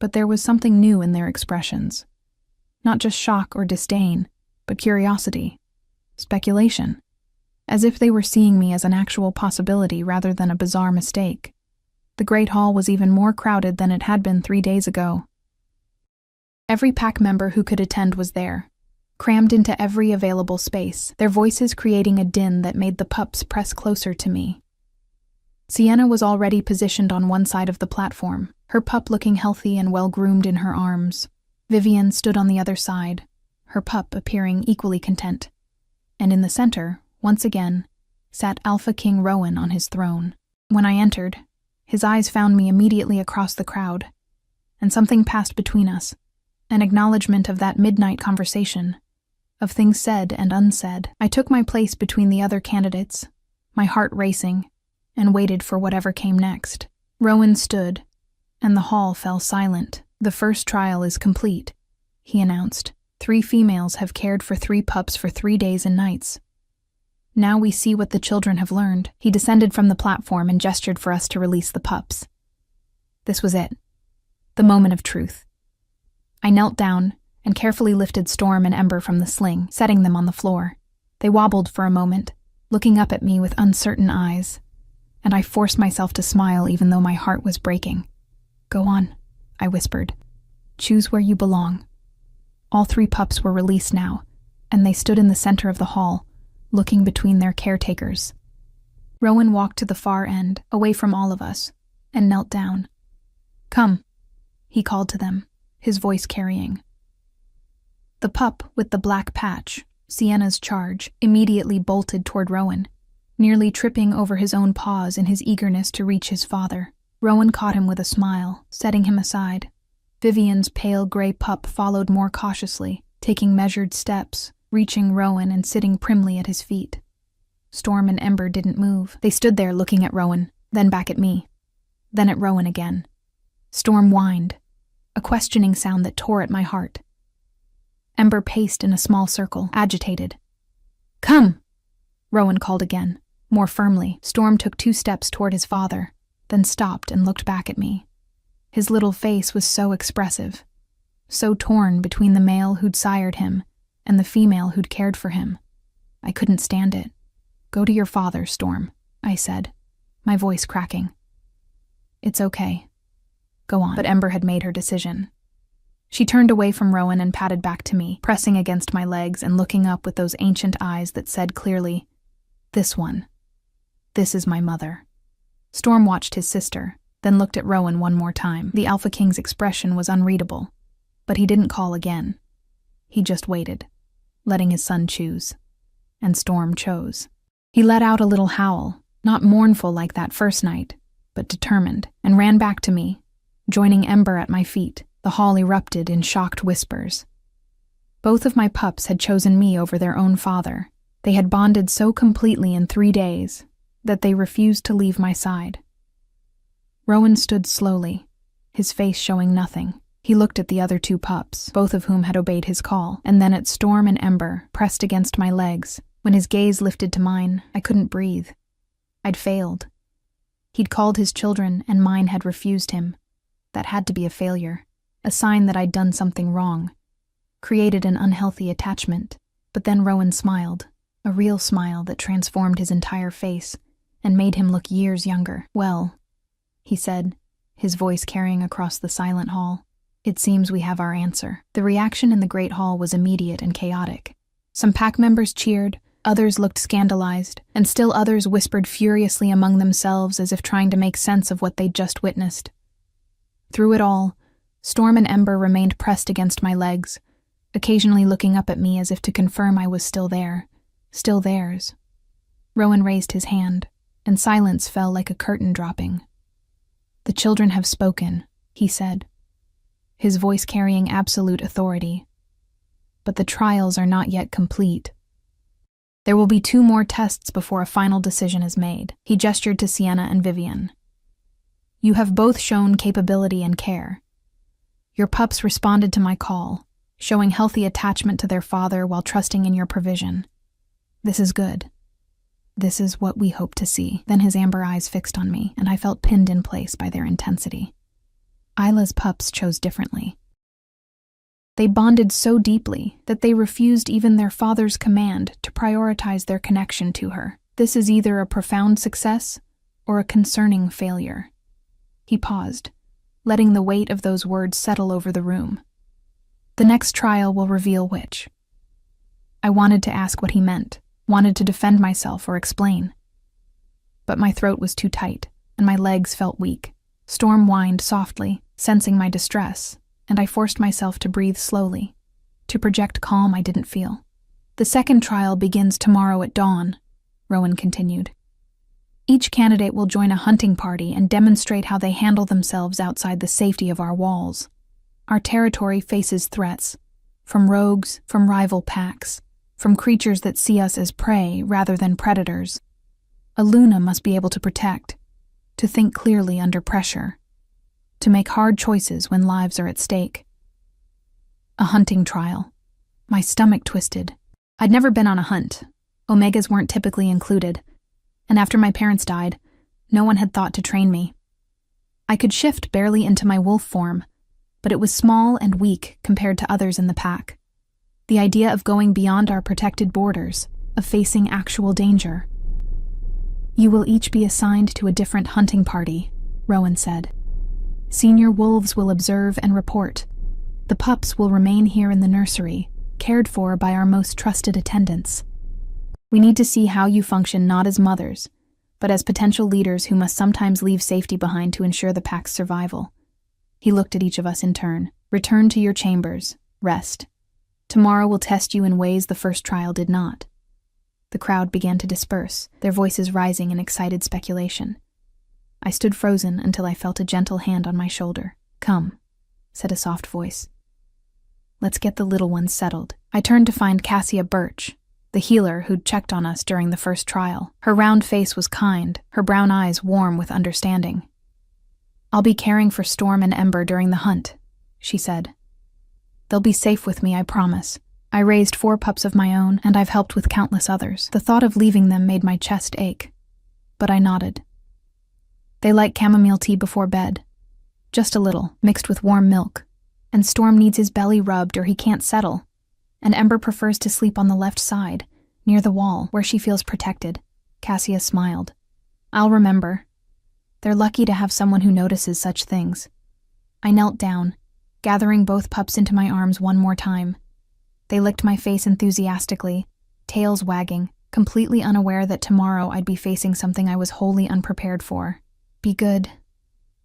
But there was something new in their expressions. Not just shock or disdain, but curiosity, speculation, as if they were seeing me as an actual possibility rather than a bizarre mistake. The Great Hall was even more crowded than it had been 3 days ago. Every pack member who could attend was there, crammed into every available space, their voices creating a din that made the pups press closer to me. Sienna was already positioned on one side of the platform, her pup looking healthy and well-groomed in her arms. Vivian stood on the other side, her pup appearing equally content. And in the center, once again, sat Alpha King Rowan on his throne. When I entered, his eyes found me immediately across the crowd, and something passed between us, an acknowledgement of that midnight conversation, of things said and unsaid. I took my place between the other candidates, my heart racing, and waited for whatever came next. Rowan stood, and the hall fell silent. "The first trial is complete," he announced. "3 females have cared for 3 pups for 3 days and nights. Now we see what the children have learned." He descended from the platform and gestured for us to release the pups. This was it, the moment of truth. I knelt down and carefully lifted Storm and Ember from the sling, setting them on the floor. They wobbled for a moment, looking up at me with uncertain eyes, and I forced myself to smile even though my heart was breaking. "Go on," I whispered. "Choose where you belong." All 3 pups were released now, and they stood in the center of the hall, looking between their caretakers. Rowan walked to the far end, away from all of us, and knelt down. "Come," he called to them, his voice carrying. The pup with the black patch, Sienna's charge, immediately bolted toward Rowan, nearly tripping over his own paws in his eagerness to reach his father. Rowan caught him with a smile, setting him aside. Vivian's pale gray pup followed more cautiously, taking measured steps, reaching Rowan and sitting primly at his feet. Storm and Ember didn't move. They stood there looking at Rowan, then back at me, then at Rowan again. Storm whined, a questioning sound that tore at my heart. Ember paced in a small circle, agitated. "Come!" Rowan called again, more firmly. Storm took 2 steps toward his father, then stopped and looked back at me. His little face was so expressive, so torn between the male who'd sired him and the female who'd cared for him. I couldn't stand it. "Go to your father, Storm," I said, my voice cracking. "It's okay. Go on." But Ember had made her decision. She turned away from Rowan and padded back to me, pressing against my legs and looking up with those ancient eyes that said clearly, "This one. This is my mother." Storm watched his sister, then looked at Rowan one more time. The Alpha King's expression was unreadable, but he didn't call again. He just waited, letting his son choose. And Storm chose. He let out a little howl, not mournful like that first night, but determined, and ran back to me, joining Ember at my feet. The hall erupted in shocked whispers. Both of my pups had chosen me over their own father. They had bonded so completely in 3 days that they refused to leave my side. Rowan stood slowly, his face showing nothing. He looked at the other 2 pups, both of whom had obeyed his call, and then at Storm and Ember, pressed against my legs. When his gaze lifted to mine, I couldn't breathe. I'd failed. He'd called his children, and mine had refused him. That had to be a failure. A sign that I'd done something wrong, created an unhealthy attachment. But then Rowan smiled, a real smile that transformed his entire face and made him look years younger. "Well," he said, his voice carrying across the silent hall, "it seems we have our answer." The reaction in the Great Hall was immediate and chaotic. Some pack members cheered, others looked scandalized, and still others whispered furiously among themselves as if trying to make sense of what they'd just witnessed. Through it all, Storm and Ember remained pressed against my legs, occasionally looking up at me as if to confirm I was still there, still theirs. Rowan raised his hand, and silence fell like a curtain dropping. "The children have spoken," he said, his voice carrying absolute authority. "But the trials are not yet complete. There will be 2 more tests before a final decision is made." He gestured to Sienna and Vivian. "You have both shown capability and care. Your pups responded to my call, showing healthy attachment to their father while trusting in your provision. This is good. This is what we hope to see." Then his amber eyes fixed on me, and I felt pinned in place by their intensity. Isla's pups chose differently. They bonded so deeply that they refused even their father's command to prioritize their connection to her. This is either a profound success or a concerning failure. He paused, letting the weight of those words settle over the room. "The next trial will reveal which." I wanted to ask what he meant, wanted to defend myself or explain. But my throat was too tight. and my legs felt weak. Storm whined softly, sensing my distress, and I forced myself to breathe slowly, to project calm I didn't feel. "The second trial begins tomorrow at dawn," Rowan continued. "Each candidate will join a hunting party and demonstrate how they handle themselves outside the safety of our walls. Our territory faces threats, from rogues, from rival packs, from creatures that see us as prey rather than predators. Aluna must be able to protect, to think clearly under pressure, to make hard choices when lives are at stake." A hunting trial. My stomach twisted. I'd never been on a hunt. Omegas weren't typically included, and after my parents died, no one had thought to train me. I could shift barely into my wolf form, but it was small and weak compared to others in the pack. The idea of going beyond our protected borders, of facing actual danger. "You will each be assigned to a different hunting party," Rowan said. "Senior wolves will observe and report. The pups will remain here in the nursery, cared for by our most trusted attendants. We need to see how you function not as mothers, but as potential leaders who must sometimes leave safety behind to ensure the pack's survival." He looked at each of us in turn. "Return to your chambers. Rest. Tomorrow will test you in ways the first trial did not." The crowd began to disperse, their voices rising in excited speculation. I stood frozen until I felt a gentle hand on my shoulder. "Come," said a soft voice. "Let's get the little ones settled." I turned to find Cassia Birch, the healer who'd checked on us during the first trial. Her round face was kind, her brown eyes warm with understanding. "I'll be caring for Storm and Ember during the hunt," she said. "They'll be safe with me, I promise. I raised 4 pups of my own, and I've helped with countless others." The thought of leaving them made my chest ache, but I nodded. "They like chamomile tea before bed. Just a little, mixed with warm milk. And Storm needs his belly rubbed or he can't settle. And Ember prefers to sleep on the left side, near the wall, where she feels protected." Cassia smiled. "I'll remember. They're lucky to have someone who notices such things." I knelt down, gathering both pups into my arms one more time. They licked my face enthusiastically, tails wagging, completely unaware that tomorrow I'd be facing something I was wholly unprepared for. "Be good,"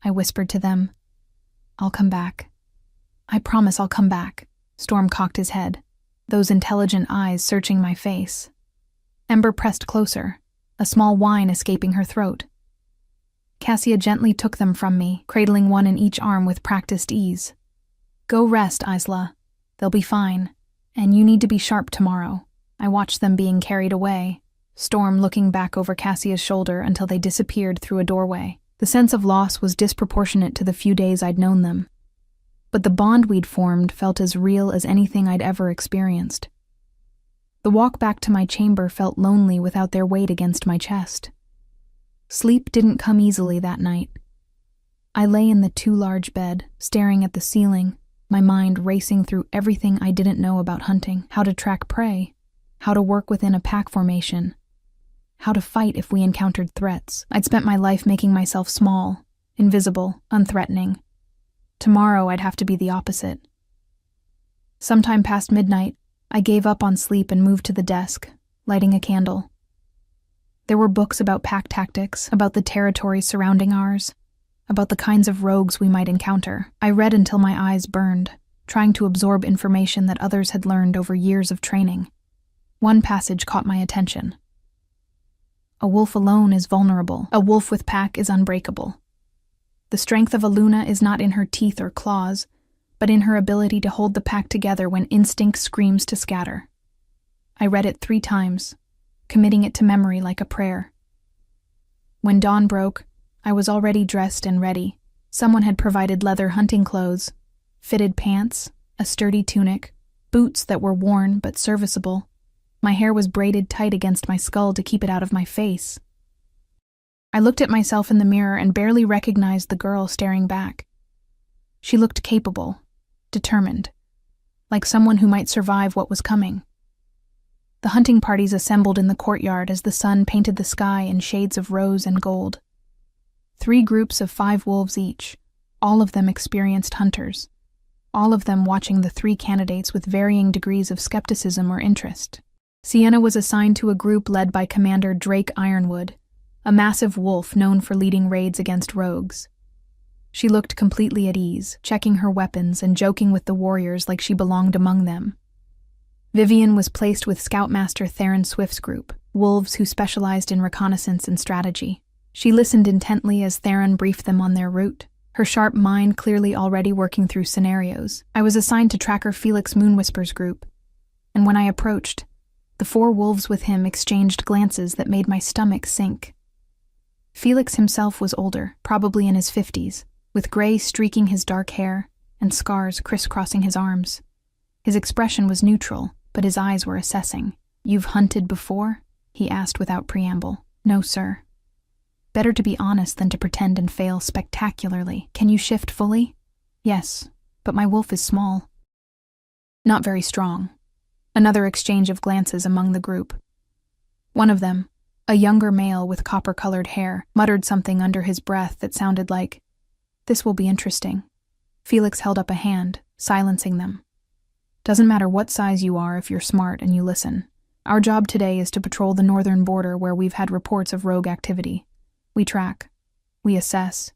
I whispered to them. "I'll come back. I promise I'll come back." Storm cocked his head, those intelligent eyes searching my face. Ember pressed closer, a small whine escaping her throat. Cassia gently took them from me, cradling one in each arm with practiced ease. "Go rest, Isla. They'll be fine. And you need to be sharp tomorrow." I watched them being carried away, Storm looking back over Cassia's shoulder until they disappeared through a doorway. The sense of loss was disproportionate to the few days I'd known them. But the bond we'd formed felt as real as anything I'd ever experienced. The walk back to my chamber felt lonely without their weight against my chest. Sleep didn't come easily that night. I lay in the too large bed, staring at the ceiling, my mind racing through everything I didn't know about hunting, how to track prey, how to work within a pack formation, how to fight if we encountered threats. I'd spent my life making myself small, invisible, unthreatening. Tomorrow I'd have to be the opposite. Sometime past midnight, I gave up on sleep and moved to the desk, lighting a candle. There were books about pack tactics, about the territories surrounding ours, about the kinds of rogues we might encounter. I read until my eyes burned, trying to absorb information that others had learned over years of training. One passage caught my attention. "A wolf alone is vulnerable. A wolf with pack is unbreakable. The strength of Aluna is not in her teeth or claws, but in her ability to hold the pack together when instinct screams to scatter." I read it 3 times, committing it to memory like a prayer. When dawn broke, I was already dressed and ready. Someone had provided leather hunting clothes, fitted pants, a sturdy tunic, boots that were worn but serviceable. My hair was braided tight against my skull to keep it out of my face. I looked at myself in the mirror and barely recognized the girl staring back. She looked capable, determined, like someone who might survive what was coming. The hunting parties assembled in the courtyard as the sun painted the sky in shades of rose and gold. 3 groups of 5 wolves each, all of them experienced hunters, all of them watching the 3 candidates with varying degrees of skepticism or interest. Sienna was assigned to a group led by Commander Drake Ironwood, a massive wolf known for leading raids against rogues. She looked completely at ease, checking her weapons and joking with the warriors like she belonged among them. Vivian was placed with Scoutmaster Theron Swift's group, wolves who specialized in reconnaissance and strategy. She listened intently as Theron briefed them on their route, her sharp mind clearly already working through scenarios. I was assigned to Tracker Felix Moonwhisper's group, and when I approached, the 4 wolves with him exchanged glances that made my stomach sink. Felix himself was older, probably in his 50s, with gray streaking his dark hair and scars crisscrossing his arms. His expression was neutral, but his eyes were assessing. "You've hunted before?" he asked without preamble. "No, sir." "Better to be honest than to pretend and fail spectacularly. Can you shift fully?" "Yes, but my wolf is small." "Not very strong." Another exchange of glances among the group. One of them, a younger male with copper-colored hair, muttered something under his breath that sounded like, "This will be interesting." Felix held up a hand, silencing them. "Doesn't matter what size you are if you're smart and you listen. Our job today is to patrol the northern border where we've had reports of rogue activity. We track. We assess.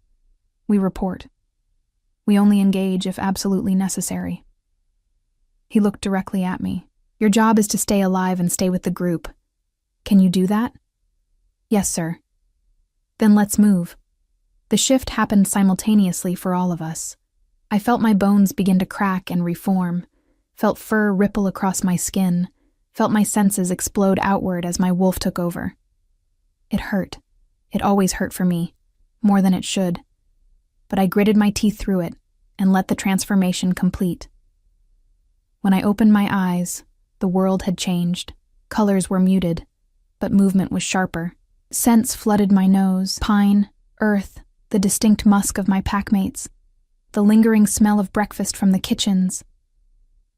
We report. We only engage if absolutely necessary." He looked directly at me. "Your job is to stay alive and stay with the group. Can you do that?" "Yes, sir." "Then let's move." The shift happened simultaneously for all of us. I felt my bones begin to crack and reform, felt fur ripple across my skin, felt my senses explode outward as my wolf took over. It hurt. It always hurt for me, more than it should. But I gritted my teeth through it and let the transformation complete. When I opened my eyes, the world had changed. Colors were muted, but movement was sharper. Scents flooded my nose: pine, earth, the distinct musk of my packmates, the lingering smell of breakfast from the kitchens.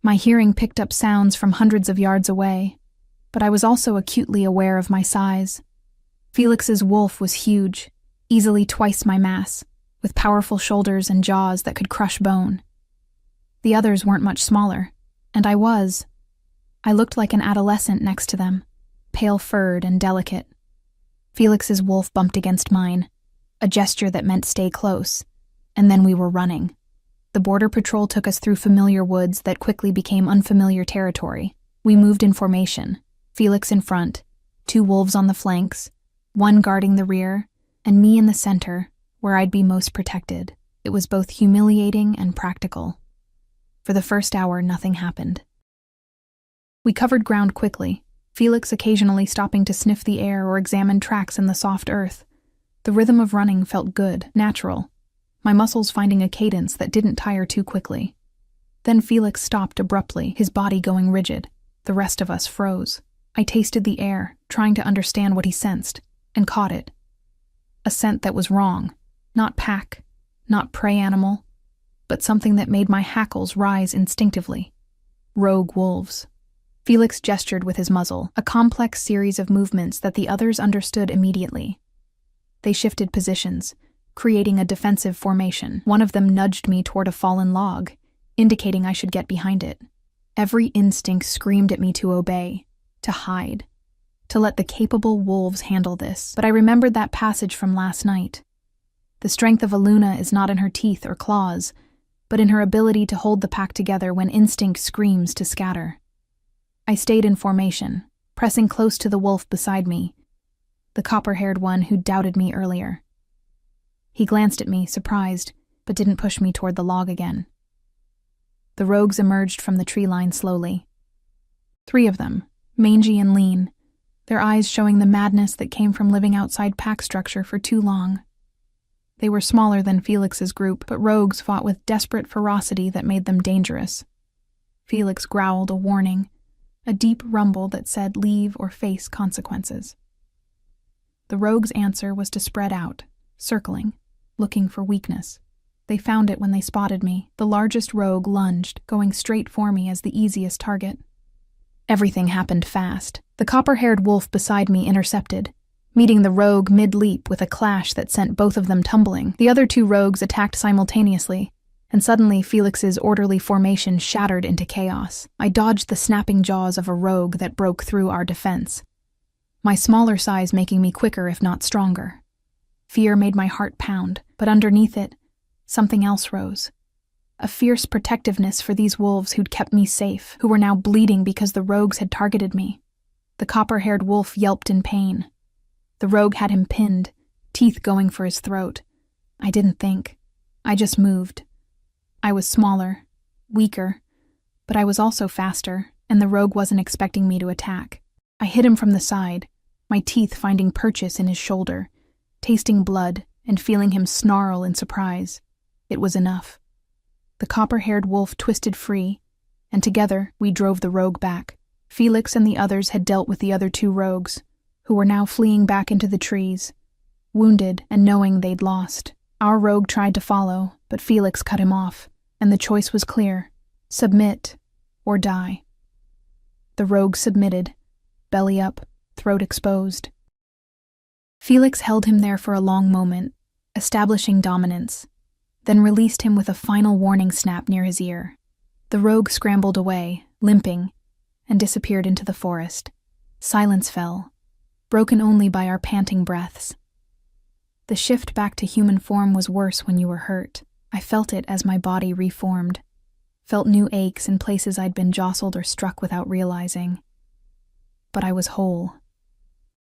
My hearing picked up sounds from hundreds of yards away, but I was also acutely aware of my size. Felix's wolf was huge, easily twice my mass, with powerful shoulders and jaws that could crush bone. The others weren't much smaller, and I looked like an adolescent next to them, pale-furred and delicate. Felix's wolf bumped against mine, a gesture that meant stay close, and then we were running. The border patrol took us through familiar woods that quickly became unfamiliar territory. We moved in formation, Felix in front, 2 wolves on the flanks, 1 guarding the rear, and me in the center, where I'd be most protected. It was both humiliating and practical. For the first hour, nothing happened. We covered ground quickly, Felix occasionally stopping to sniff the air or examine tracks in the soft earth. The rhythm of running felt good, natural, my muscles finding a cadence that didn't tire too quickly. Then Felix stopped abruptly, his body going rigid. The rest of us froze. I tasted the air, trying to understand what he sensed, and caught it. A scent that was wrong. Not pack, not prey animal, but something that made my hackles rise instinctively. Rogue wolves. Felix gestured with his muzzle, a complex series of movements that the others understood immediately. They shifted positions, creating a defensive formation. One of them nudged me toward a fallen log, indicating I should get behind it. Every instinct screamed at me to obey, to hide, to let the capable wolves handle this. But I remembered that passage from last night. The strength of a Luna is not in her teeth or claws, but in her ability to hold the pack together when instinct screams to scatter. I stayed in formation, pressing close to the wolf beside me, the copper-haired one who doubted me earlier. He glanced at me, surprised, but didn't push me toward the log again. The rogues emerged from the tree line slowly. 3 of them, mangy and lean, their eyes showing the madness that came from living outside pack structure for too long. They were smaller than Felix's group, but rogues fought with desperate ferocity that made them dangerous. Felix growled a warning, a deep rumble that said leave or face consequences. The rogues' answer was to spread out, circling, looking for weakness. They found it when they spotted me. The largest rogue lunged, going straight for me as the easiest target. Everything happened fast. The copper-haired wolf beside me intercepted, meeting the rogue mid-leap with a clash that sent both of them tumbling. The other 2 rogues attacked simultaneously, and suddenly Felix's orderly formation shattered into chaos. I dodged the snapping jaws of a rogue that broke through our defense. my smaller size making me quicker if not stronger. Fear made my heart pound, but underneath it, something else rose. A fierce protectiveness for these wolves who'd kept me safe, who were now bleeding because the rogues had targeted me. The copper-haired wolf yelped in pain. The rogue had him pinned, teeth going for his throat. I didn't think. I just moved. I was smaller, weaker, but I was also faster, and the rogue wasn't expecting me to attack. I hit him from the side, my teeth finding purchase in his shoulder, tasting blood and feeling him snarl in surprise. It was enough. The copper-haired wolf twisted free, and together we drove the rogue back. Felix and the others had dealt with the other two rogues, who were now fleeing back into the trees, wounded and knowing they'd lost. Our rogue tried to follow, but Felix cut him off, and the choice was clear: submit or die. The rogue submitted, belly up, throat exposed. Felix held him there for a long moment, establishing dominance, then released him with a final warning snap near his ear. The rogue scrambled away, limping, and disappeared into the forest. Silence fell, broken only by our panting breaths. The shift back to human form was worse when you were hurt. I felt it as my body reformed, felt new aches in places I'd been jostled or struck without realizing. But I was whole.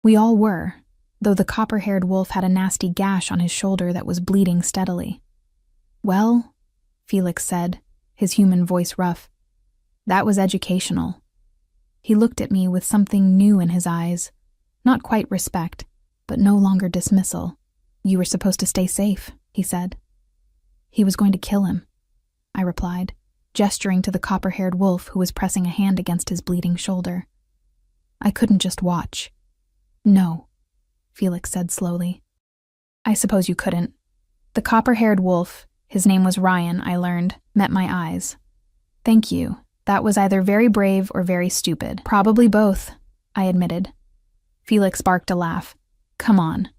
We all were, though the copper-haired wolf had a nasty gash on his shoulder that was bleeding steadily. "Well," Felix said, his human voice rough, "that was educational." He looked at me with something new in his eyes, not quite respect, but no longer dismissal. "You were supposed to stay safe," he said. "He was going to kill him," I replied, gesturing to the copper-haired wolf who was pressing a hand against his bleeding shoulder. "I couldn't just watch." "No," Felix said slowly. "I suppose you couldn't." The copper-haired wolf, his name was Ryan, I learned, met my eyes. "Thank you. That was either very brave or very stupid." "Probably both," I admitted. Felix barked a laugh. "Come on.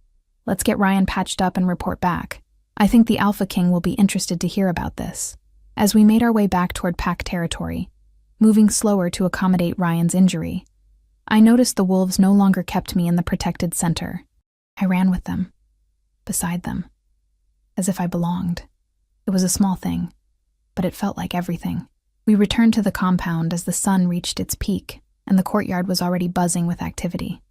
Let's get Ryan patched up and report back. I think the Alpha King will be interested to hear about this." As we made our way back toward pack territory, moving slower to accommodate Ryan's injury, I noticed the wolves no longer kept me in the protected center. I ran with them, beside them, as if I belonged. It was a small thing, but it felt like everything. We returned to the compound as the sun reached its peak, and the courtyard was already buzzing with activity.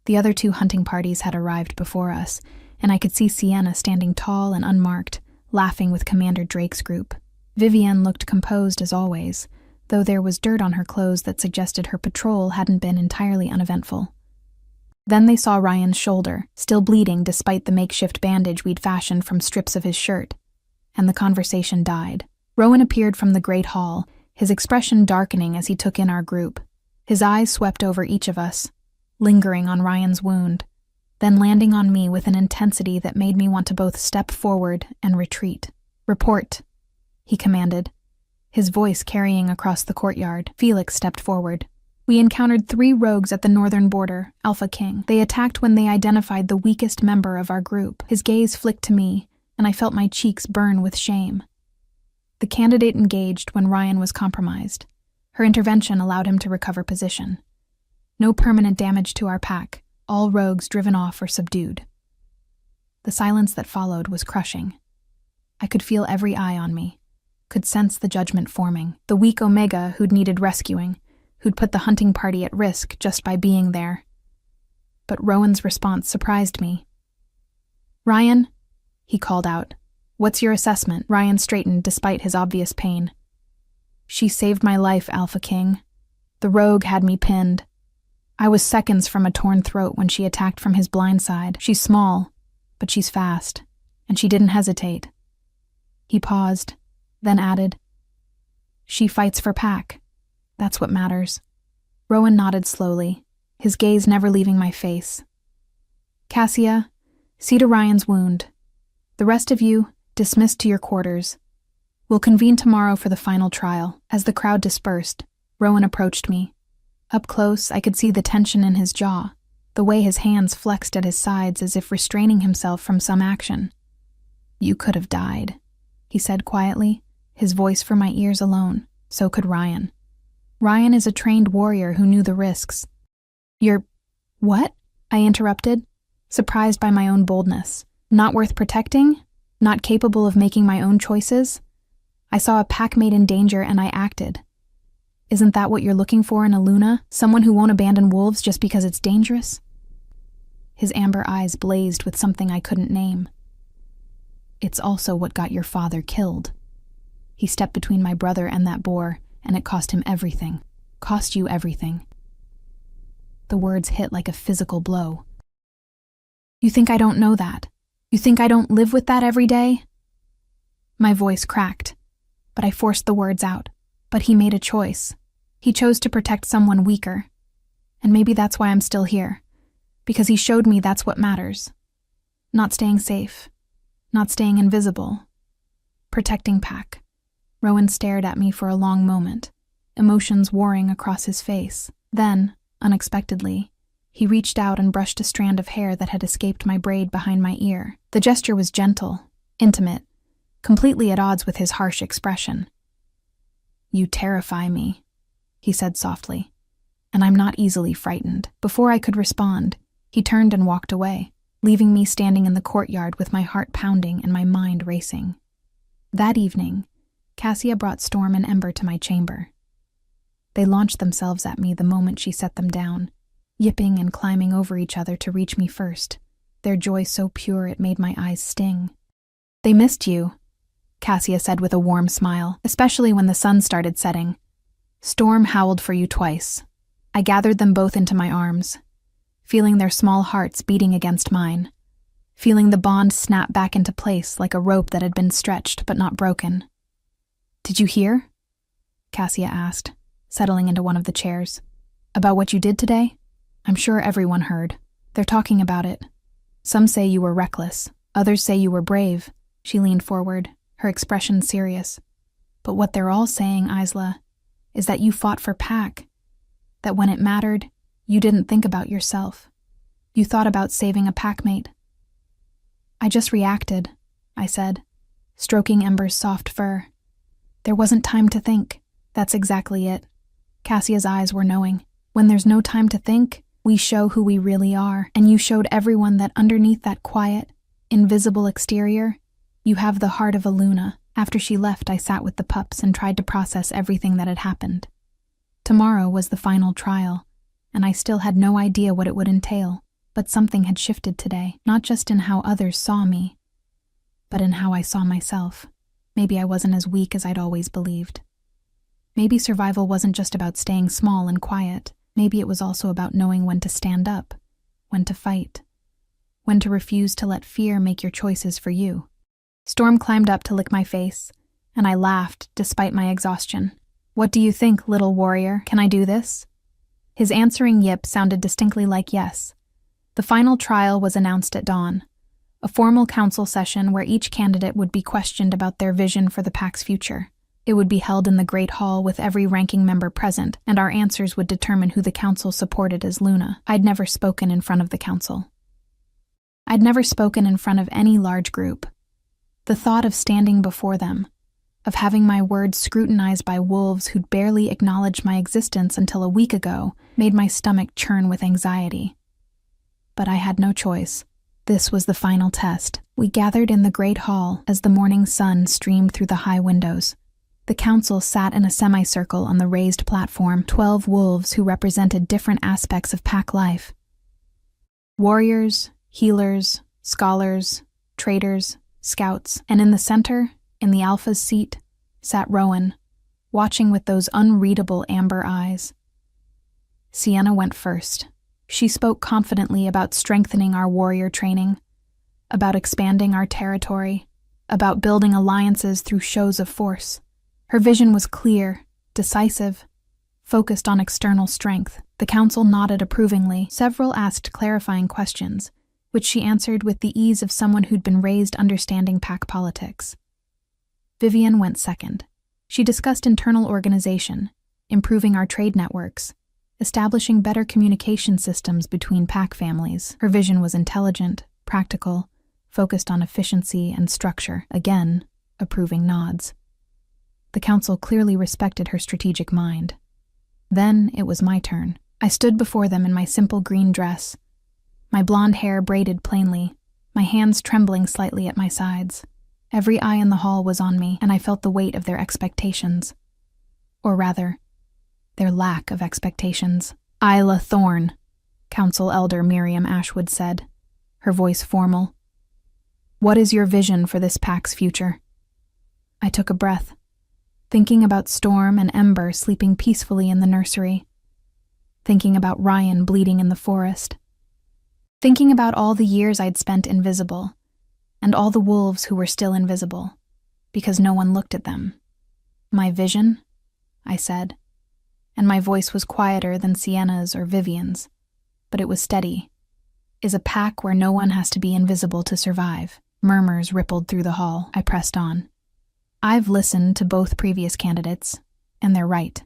The other two hunting parties had arrived before us, and I could see Sienna standing tall and unmarked, laughing with Commander Drake's group. Vivienne looked composed as always, though there was dirt on her clothes that suggested her patrol hadn't been entirely uneventful. Then they saw Ryan's shoulder, still bleeding despite the makeshift bandage we'd fashioned from strips of his shirt, and the conversation died. Rowan appeared from the great hall, his expression darkening as he took in our group. His eyes swept over each of us, lingering on Ryan's wound, then landing on me with an intensity that made me want to both step forward and retreat. "Report," he commanded, his voice carrying across the courtyard. Felix stepped forward. "We encountered 3 rogues at the northern border, Alpha King. They attacked when they identified the weakest member of our group." His gaze flicked to me, and I felt my cheeks burn with shame. The candidate engaged when Ryan was compromised. Her intervention allowed him to recover position. No permanent damage to our pack, all rogues driven off or subdued. The silence that followed was crushing. I could feel every eye on me, could sense the judgment forming. The weak Omega who'd needed rescuing, who'd put the hunting party at risk just by being there. But Rowan's response surprised me. "Ryan," he called out, "what's your assessment?" Ryan straightened despite his obvious pain. "She saved my life, Alpha King. The rogue had me pinned. I was seconds from a torn throat when she attacked from his blind side. She's small, but she's fast, and she didn't hesitate." He paused, then added, "She fights for pack. That's what matters." Rowan nodded slowly, his gaze never leaving my face. "Cassia, see to Ryan's wound. The rest of you, dismissed to your quarters. We'll convene tomorrow for the final trial." As the crowd dispersed, Rowan approached me. Up close, I could see the tension in his jaw, the way his hands flexed at his sides as if restraining himself from some action. "You could have died," he said quietly, his voice for my ears alone. "So could Ryan. Ryan is a trained warrior who knew the risks. You're What? I interrupted, surprised by my own boldness. Not worth protecting? Not capable of making my own choices? I saw a packmate in danger and I acted. Isn't that what you're looking for in a Luna? Someone who won't abandon wolves just because it's dangerous? His amber eyes blazed with something I couldn't name. It's also what got your father killed. He stepped between my brother and that boar, and it cost him everything. Cost you everything. The words hit like a physical blow. You think I don't know that? You think I don't live with that every day? My voice cracked, but I forced the words out. But he made a choice. He chose to protect someone weaker. And maybe that's why I'm still here. Because he showed me that's what matters. Not staying safe. Not staying invisible. Protecting Pack. Rowan stared at me for a long moment, emotions warring across his face. Then, unexpectedly, he reached out and brushed a strand of hair that had escaped my braid behind my ear. The gesture was gentle, intimate, completely at odds with his harsh expression. You terrify me, he said softly, and I'm not easily frightened. Before I could respond, he turned and walked away, leaving me standing in the courtyard with my heart pounding and my mind racing. That evening, Cassia brought Storm and Ember to my chamber. They launched themselves at me the moment she set them down, yipping and climbing over each other to reach me first, their joy so pure it made my eyes sting. They missed you, Cassia said with a warm smile, especially when the sun started setting. Storm howled for you twice. I gathered them both into my arms, feeling their small hearts beating against mine, feeling the bond snap back into place like a rope that had been stretched but not broken. Did you hear? Cassia asked, settling into one of the chairs. About what you did today? I'm sure everyone heard. They're talking about it. Some say you were reckless. Others say you were brave. She leaned forward, her expression serious. But what they're all saying, Isla, is that you fought for Pack. That when it mattered, you didn't think about yourself. You thought about saving a packmate. I just reacted, I said, stroking Ember's soft fur. There wasn't time to think. That's exactly it. Cassia's eyes were knowing. When there's no time to think, we show who we really are, and you showed everyone that underneath that quiet, invisible exterior, you have the heart of a Luna. After she left, I sat with the pups and tried to process everything that had happened. Tomorrow was the final trial, and I still had no idea what it would entail, but something had shifted today, not just in how others saw me, but in how I saw myself. Maybe I wasn't as weak as I'd always believed. Maybe survival wasn't just about staying small and quiet. Maybe it was also about knowing when to stand up, when to fight, when to refuse to let fear make your choices for you. Storm climbed up to lick my face, and I laughed despite my exhaustion. What do you think, little warrior? Can I do this? His answering yip sounded distinctly like yes. The final trial was announced at dawn, a formal council session where each candidate would be questioned about their vision for the Pack's future. It would be held in the Great Hall with every ranking member present, and our answers would determine who the council supported as Luna. I'd never spoken in front of the council. I'd never spoken in front of any large group. The thought of standing before them, of having my words scrutinized by wolves who'd barely acknowledged my existence until a week ago, made my stomach churn with anxiety. But I had no choice. This was the final test. We gathered in the Great Hall as the morning sun streamed through the high windows. The council sat in a semicircle on the raised platform, 12 wolves who represented different aspects of Pack life. Warriors, healers, scholars, traders, scouts, and in the center, in the Alpha's seat, sat Rowan, watching with those unreadable amber eyes. Sienna went first. She spoke confidently about strengthening our warrior training, about expanding our territory, about building alliances through shows of force. Her vision was clear, decisive, focused on external strength. The council nodded approvingly. Several asked clarifying questions, which she answered with the ease of someone who'd been raised understanding Pack politics. Vivian went second. She discussed internal organization, improving our trade networks, establishing better communication systems between Pack families. Her vision was intelligent, practical, focused on efficiency and structure. Again, approving nods. The council clearly respected her strategic mind. Then it was my turn. I stood before them in my simple green dress, my blonde hair braided plainly, my hands trembling slightly at my sides. Every eye in the hall was on me, and I felt the weight of their expectations. Or rather, their lack of expectations. "Isla Thorne," Council Elder Miriam Ashwood said, her voice formal. "What is your vision for this pack's future?" I took a breath, thinking about Storm and Ember sleeping peacefully in the nursery, thinking about Ryan bleeding in the forest, thinking about all the years I'd spent invisible, and all the wolves who were still invisible, because no one looked at them. "My vision," I said, and my voice was quieter than Sienna's or Vivian's, but it was steady, "is a pack where no one has to be invisible to survive." Murmurs rippled through the hall. I pressed on. "I've listened to both previous candidates, and they're right.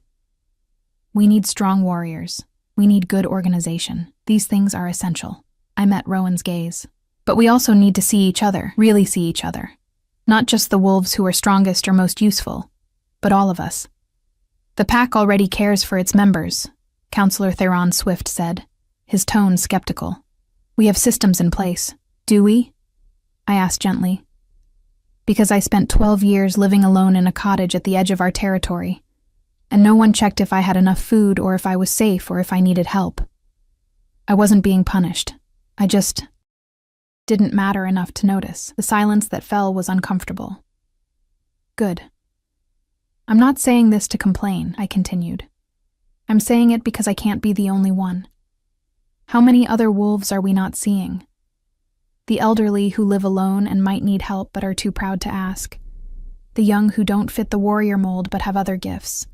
We need strong warriors. We need good organization. These things are essential." I met Rowan's gaze. "But we also need to see each other, really see each other. Not just the wolves who are strongest or most useful, but all of us." "The pack already cares for its members," Counselor Theron Swift said, his tone skeptical. "We have systems in place. Do we?" I asked gently. "Because I spent 12 years living alone in a cottage at the edge of our territory, and no one checked if I had enough food or if I was safe or if I needed help. I wasn't being punished. I just didn't matter enough to notice." The silence that fell was uncomfortable. "Good. I'm not saying this to complain," I continued. "I'm saying it because I can't be the only one. How many other wolves are we not seeing? The elderly who live alone and might need help but are too proud to ask. The young who don't fit the warrior mold but have other gifts.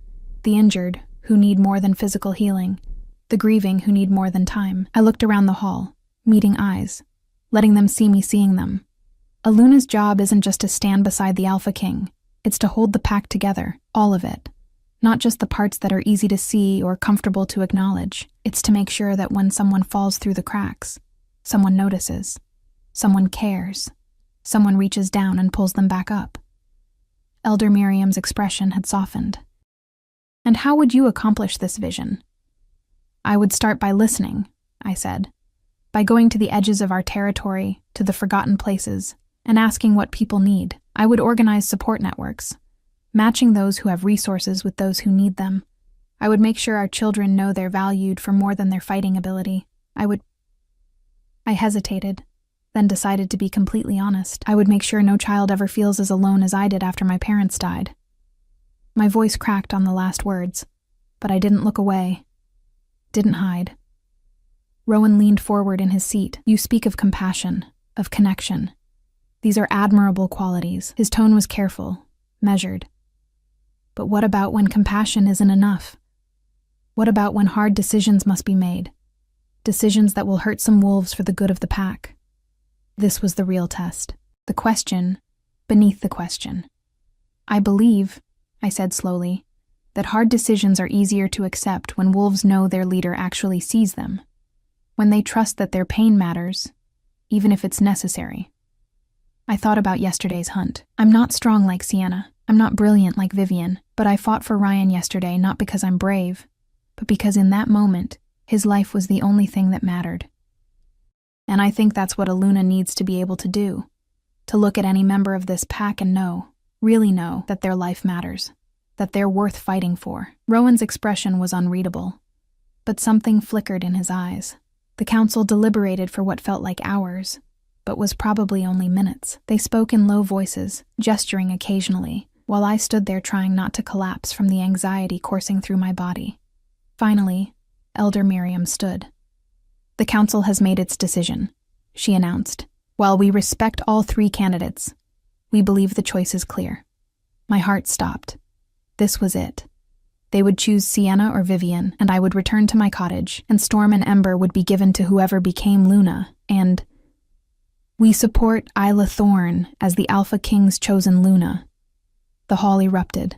The injured who need more than physical healing. The grieving who need more than time." I looked around the hall, meeting eyes, letting them see me seeing them. Aluna's job isn't just to stand beside the Alpha King. It's to hold the pack together, all of it. Not just the parts that are easy to see or comfortable to acknowledge. It's to make sure that when someone falls through the cracks, someone notices, someone cares, someone reaches down and pulls them back up. Elder Miriam's expression had softened. "And how would you accomplish this vision?" "I would start by listening," I said, "by going to the edges of our territory, to the forgotten places, and asking what people need. I would organize support networks, matching those who have resources with those who need them. I would make sure our children know they're valued for more than their fighting ability. I hesitated, then decided to be completely honest. I would make sure no child ever feels as alone as I did after my parents died." My voice cracked on the last words, but I didn't look away, didn't hide. Rowan leaned forward in his seat. "You speak of compassion, of connection. These are admirable qualities." His tone was careful, measured. "But what about when compassion isn't enough? What about when hard decisions must be made? Decisions that will hurt some wolves for the good of the pack?" This was the real test. The question beneath the question. "I believe," I said slowly, "that hard decisions are easier to accept when wolves know their leader actually sees them. When they trust that their pain matters, even if it's necessary." I thought about yesterday's hunt. I'm not strong like Sienna. I'm not brilliant like Vivian, but I fought for Ryan yesterday not because I'm brave, but because in that moment, his life was the only thing that mattered. And I think that's what Aluna needs to be able to do, to look at any member of this pack and know, really know, that their life matters, that they're worth fighting for. Rowan's expression was unreadable, but something flickered in his eyes. The council deliberated for what felt like hours, but was probably only minutes. They spoke in low voices, gesturing occasionally, while I stood there trying not to collapse from the anxiety coursing through my body. Finally, Elder Miriam stood. "The council has made its decision," she announced. "While we respect all 3 candidates, we believe the choice is clear." My heart stopped. This was it. They would choose Sienna or Vivian, and I would return to my cottage, and Storm and Ember would be given to whoever became Luna, and "We support Isla Thorne as the Alpha King's chosen Luna." The hall erupted.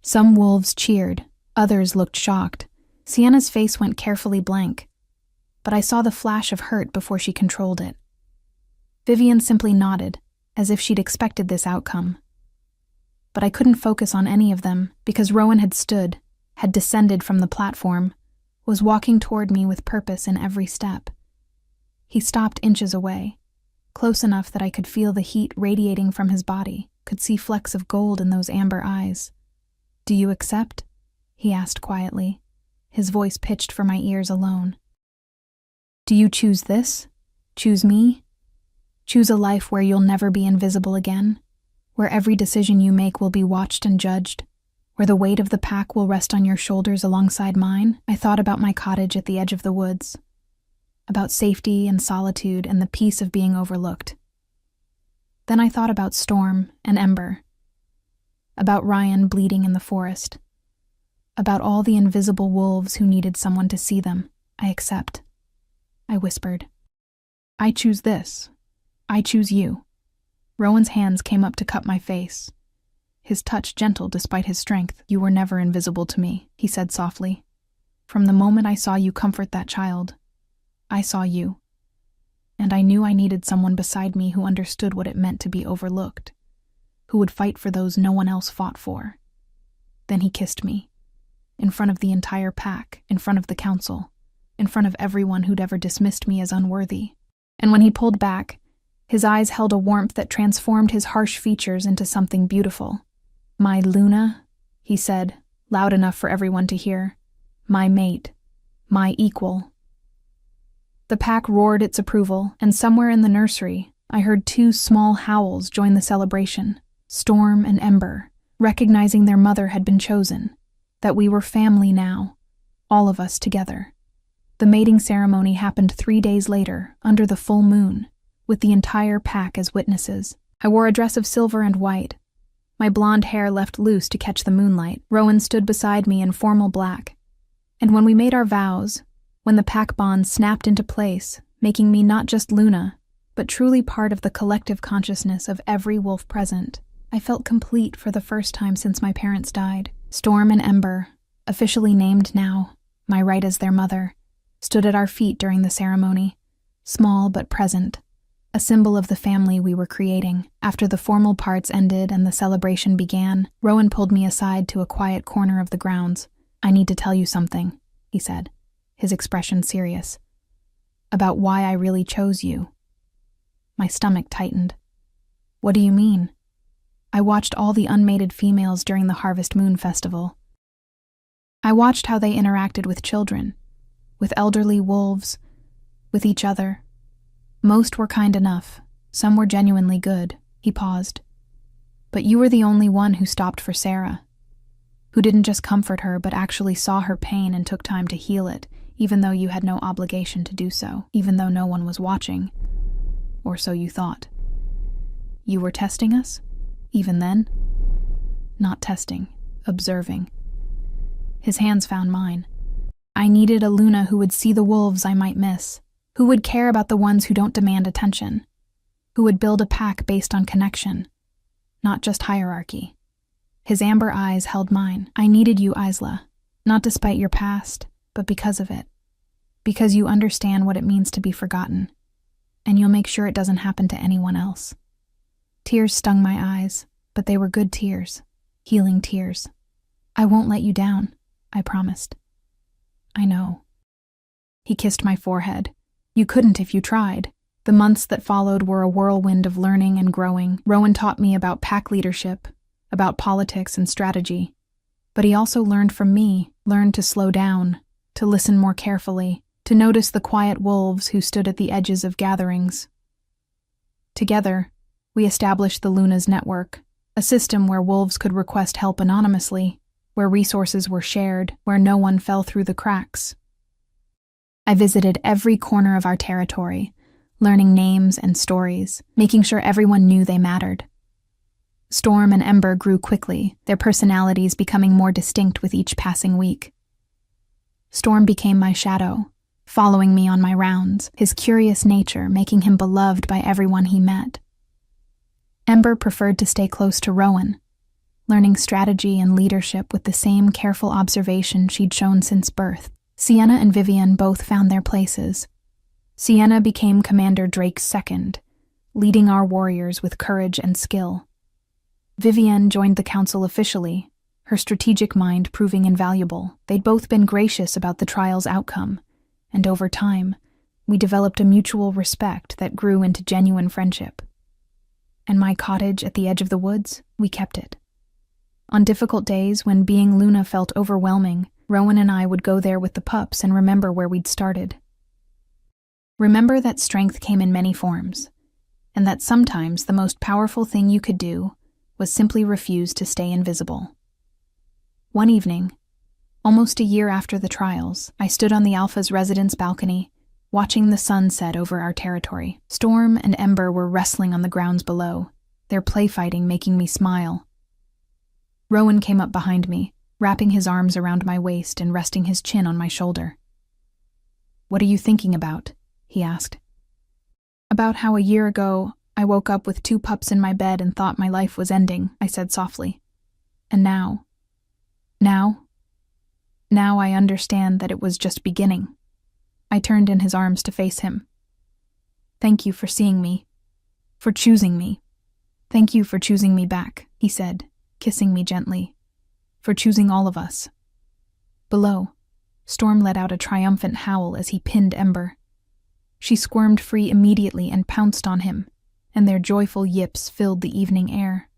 Some wolves cheered, others looked shocked. Sienna's face went carefully blank, but I saw the flash of hurt before she controlled it. Vivian simply nodded, as if she'd expected this outcome. But I couldn't focus on any of them, because Rowan had stood, had descended from the platform, was walking toward me with purpose in every step. He stopped inches away, close enough that I could feel the heat radiating from his body, could see flecks of gold in those amber eyes. "Do you accept?" he asked quietly, his voice pitched for my ears alone. "Do you choose this? Choose me? Choose a life where you'll never be invisible again? Where every decision you make will be watched and judged? Where the weight of the pack will rest on your shoulders alongside mine?" I thought about my cottage at the edge of the woods, about safety and solitude and the peace of being overlooked. Then I thought about Storm and Ember, about Ryan bleeding in the forest, about all the invisible wolves who needed someone to see them. "I accept," I whispered. "I choose this. I choose you." Rowan's hands came up to cup my face, his touch gentle despite his strength. "You were never invisible to me," he said softly. "From the moment I saw you comfort that child, I saw you. And I knew I needed someone beside me who understood what it meant to be overlooked, who would fight for those no one else fought for." Then he kissed me, in front of the entire pack, in front of the council, in front of everyone who'd ever dismissed me as unworthy. And when he pulled back, his eyes held a warmth that transformed his harsh features into something beautiful. "My Luna," he said, loud enough for everyone to hear. "My mate. My equal." The pack roared its approval, and somewhere in the nursery, I heard two small howls join the celebration. Storm and Ember, recognizing their mother had been chosen, that we were family now, all of us together. The mating ceremony happened 3 days later, under the full moon, with the entire pack as witnesses. I wore a dress of silver and white, my blonde hair left loose to catch the moonlight. Rowan stood beside me in formal black. And when we made our vows, when the pack bond snapped into place, making me not just Luna, but truly part of the collective consciousness of every wolf present, I felt complete for the first time since my parents died. Storm and Ember, officially named now, my right as their mother, stood at our feet during the ceremony, small but present, a symbol of the family we were creating. After the formal parts ended and the celebration began, Rowan pulled me aside to a quiet corner of the grounds. "I need to tell you something," he said, his expression serious. "About why I really chose you." My stomach tightened. "What do you mean?" I watched all the unmated females during the Harvest Moon Festival. I watched how they interacted with children, with elderly wolves, with each other. Most were kind enough, some were genuinely good. He paused. "But you were the only one who stopped for Sarah, who didn't just comfort her but actually saw her pain and took time to heal it, even though you had no obligation to do so, even though no one was watching. Or so you thought. You were testing us? Even then?" "Not testing, observing." His hands found mine. "I needed a Luna who would see the wolves I might miss, who would care about the ones who don't demand attention, who would build a pack based on connection, not just hierarchy." His amber eyes held mine. "I needed you, Isla, not despite your past, but because of it. Because you understand what it means to be forgotten, and you'll make sure it doesn't happen to anyone else." Tears stung my eyes, but they were good tears, healing tears. "I won't let you down," I promised. "I know." He kissed my forehead. "You couldn't if you tried." The months that followed were a whirlwind of learning and growing. Rowan taught me about pack leadership, about politics and strategy. But he also learned from me, learned to slow down, to listen more carefully, to notice the quiet wolves who stood at the edges of gatherings. Together, we established the Luna's Network, a system where wolves could request help anonymously, where resources were shared, where no one fell through the cracks. I visited every corner of our territory, learning names and stories, making sure everyone knew they mattered. Storm and Ember grew quickly, their personalities becoming more distinct with each passing week. Storm became my shadow, following me on my rounds, his curious nature making him beloved by everyone he met. Ember preferred to stay close to Rowan, learning strategy and leadership with the same careful observation she'd shown since birth. Sienna and Vivian both found their places. Sienna became Commander Drake's second, leading our warriors with courage and skill. Vivian joined the council officially, her strategic mind proving invaluable. They'd both been gracious about the trial's outcome, and over time, we developed a mutual respect that grew into genuine friendship. And my cottage at the edge of the woods, we kept it. On difficult days, when being Luna felt overwhelming, Rowan and I would go there with the pups and remember where we'd started. Remember that strength came in many forms, and that sometimes the most powerful thing you could do was simply refuse to stay invisible. One evening, almost a year after the trials, I stood on the Alpha's residence balcony, watching the sun set over our territory. Storm and Ember were wrestling on the grounds below, their play-fighting making me smile. Rowan came up behind me, wrapping his arms around my waist and resting his chin on my shoulder. "What are you thinking about?" he asked. "About how a year ago, I woke up with 2 pups in my bed and thought my life was ending," I said softly. "And now I understand that it was just beginning." I turned in his arms to face him. "Thank you for seeing me, for choosing me. Thank you for choosing me back," he said, kissing me gently. "For choosing all of us." Below, Storm let out a triumphant howl as he pinned Ember. She squirmed free immediately and pounced on him, and their joyful yips filled the evening air.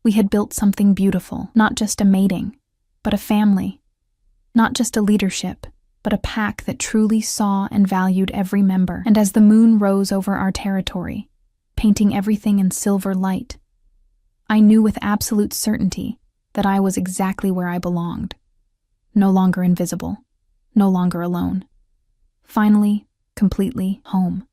We had built something beautiful, not just a mating, but a family. Not just a leadership, but a pack that truly saw and valued every member. And as the moon rose over our territory, painting everything in silver light, I knew with absolute certainty that I was exactly where I belonged. No longer invisible, no longer alone. Finally, completely home.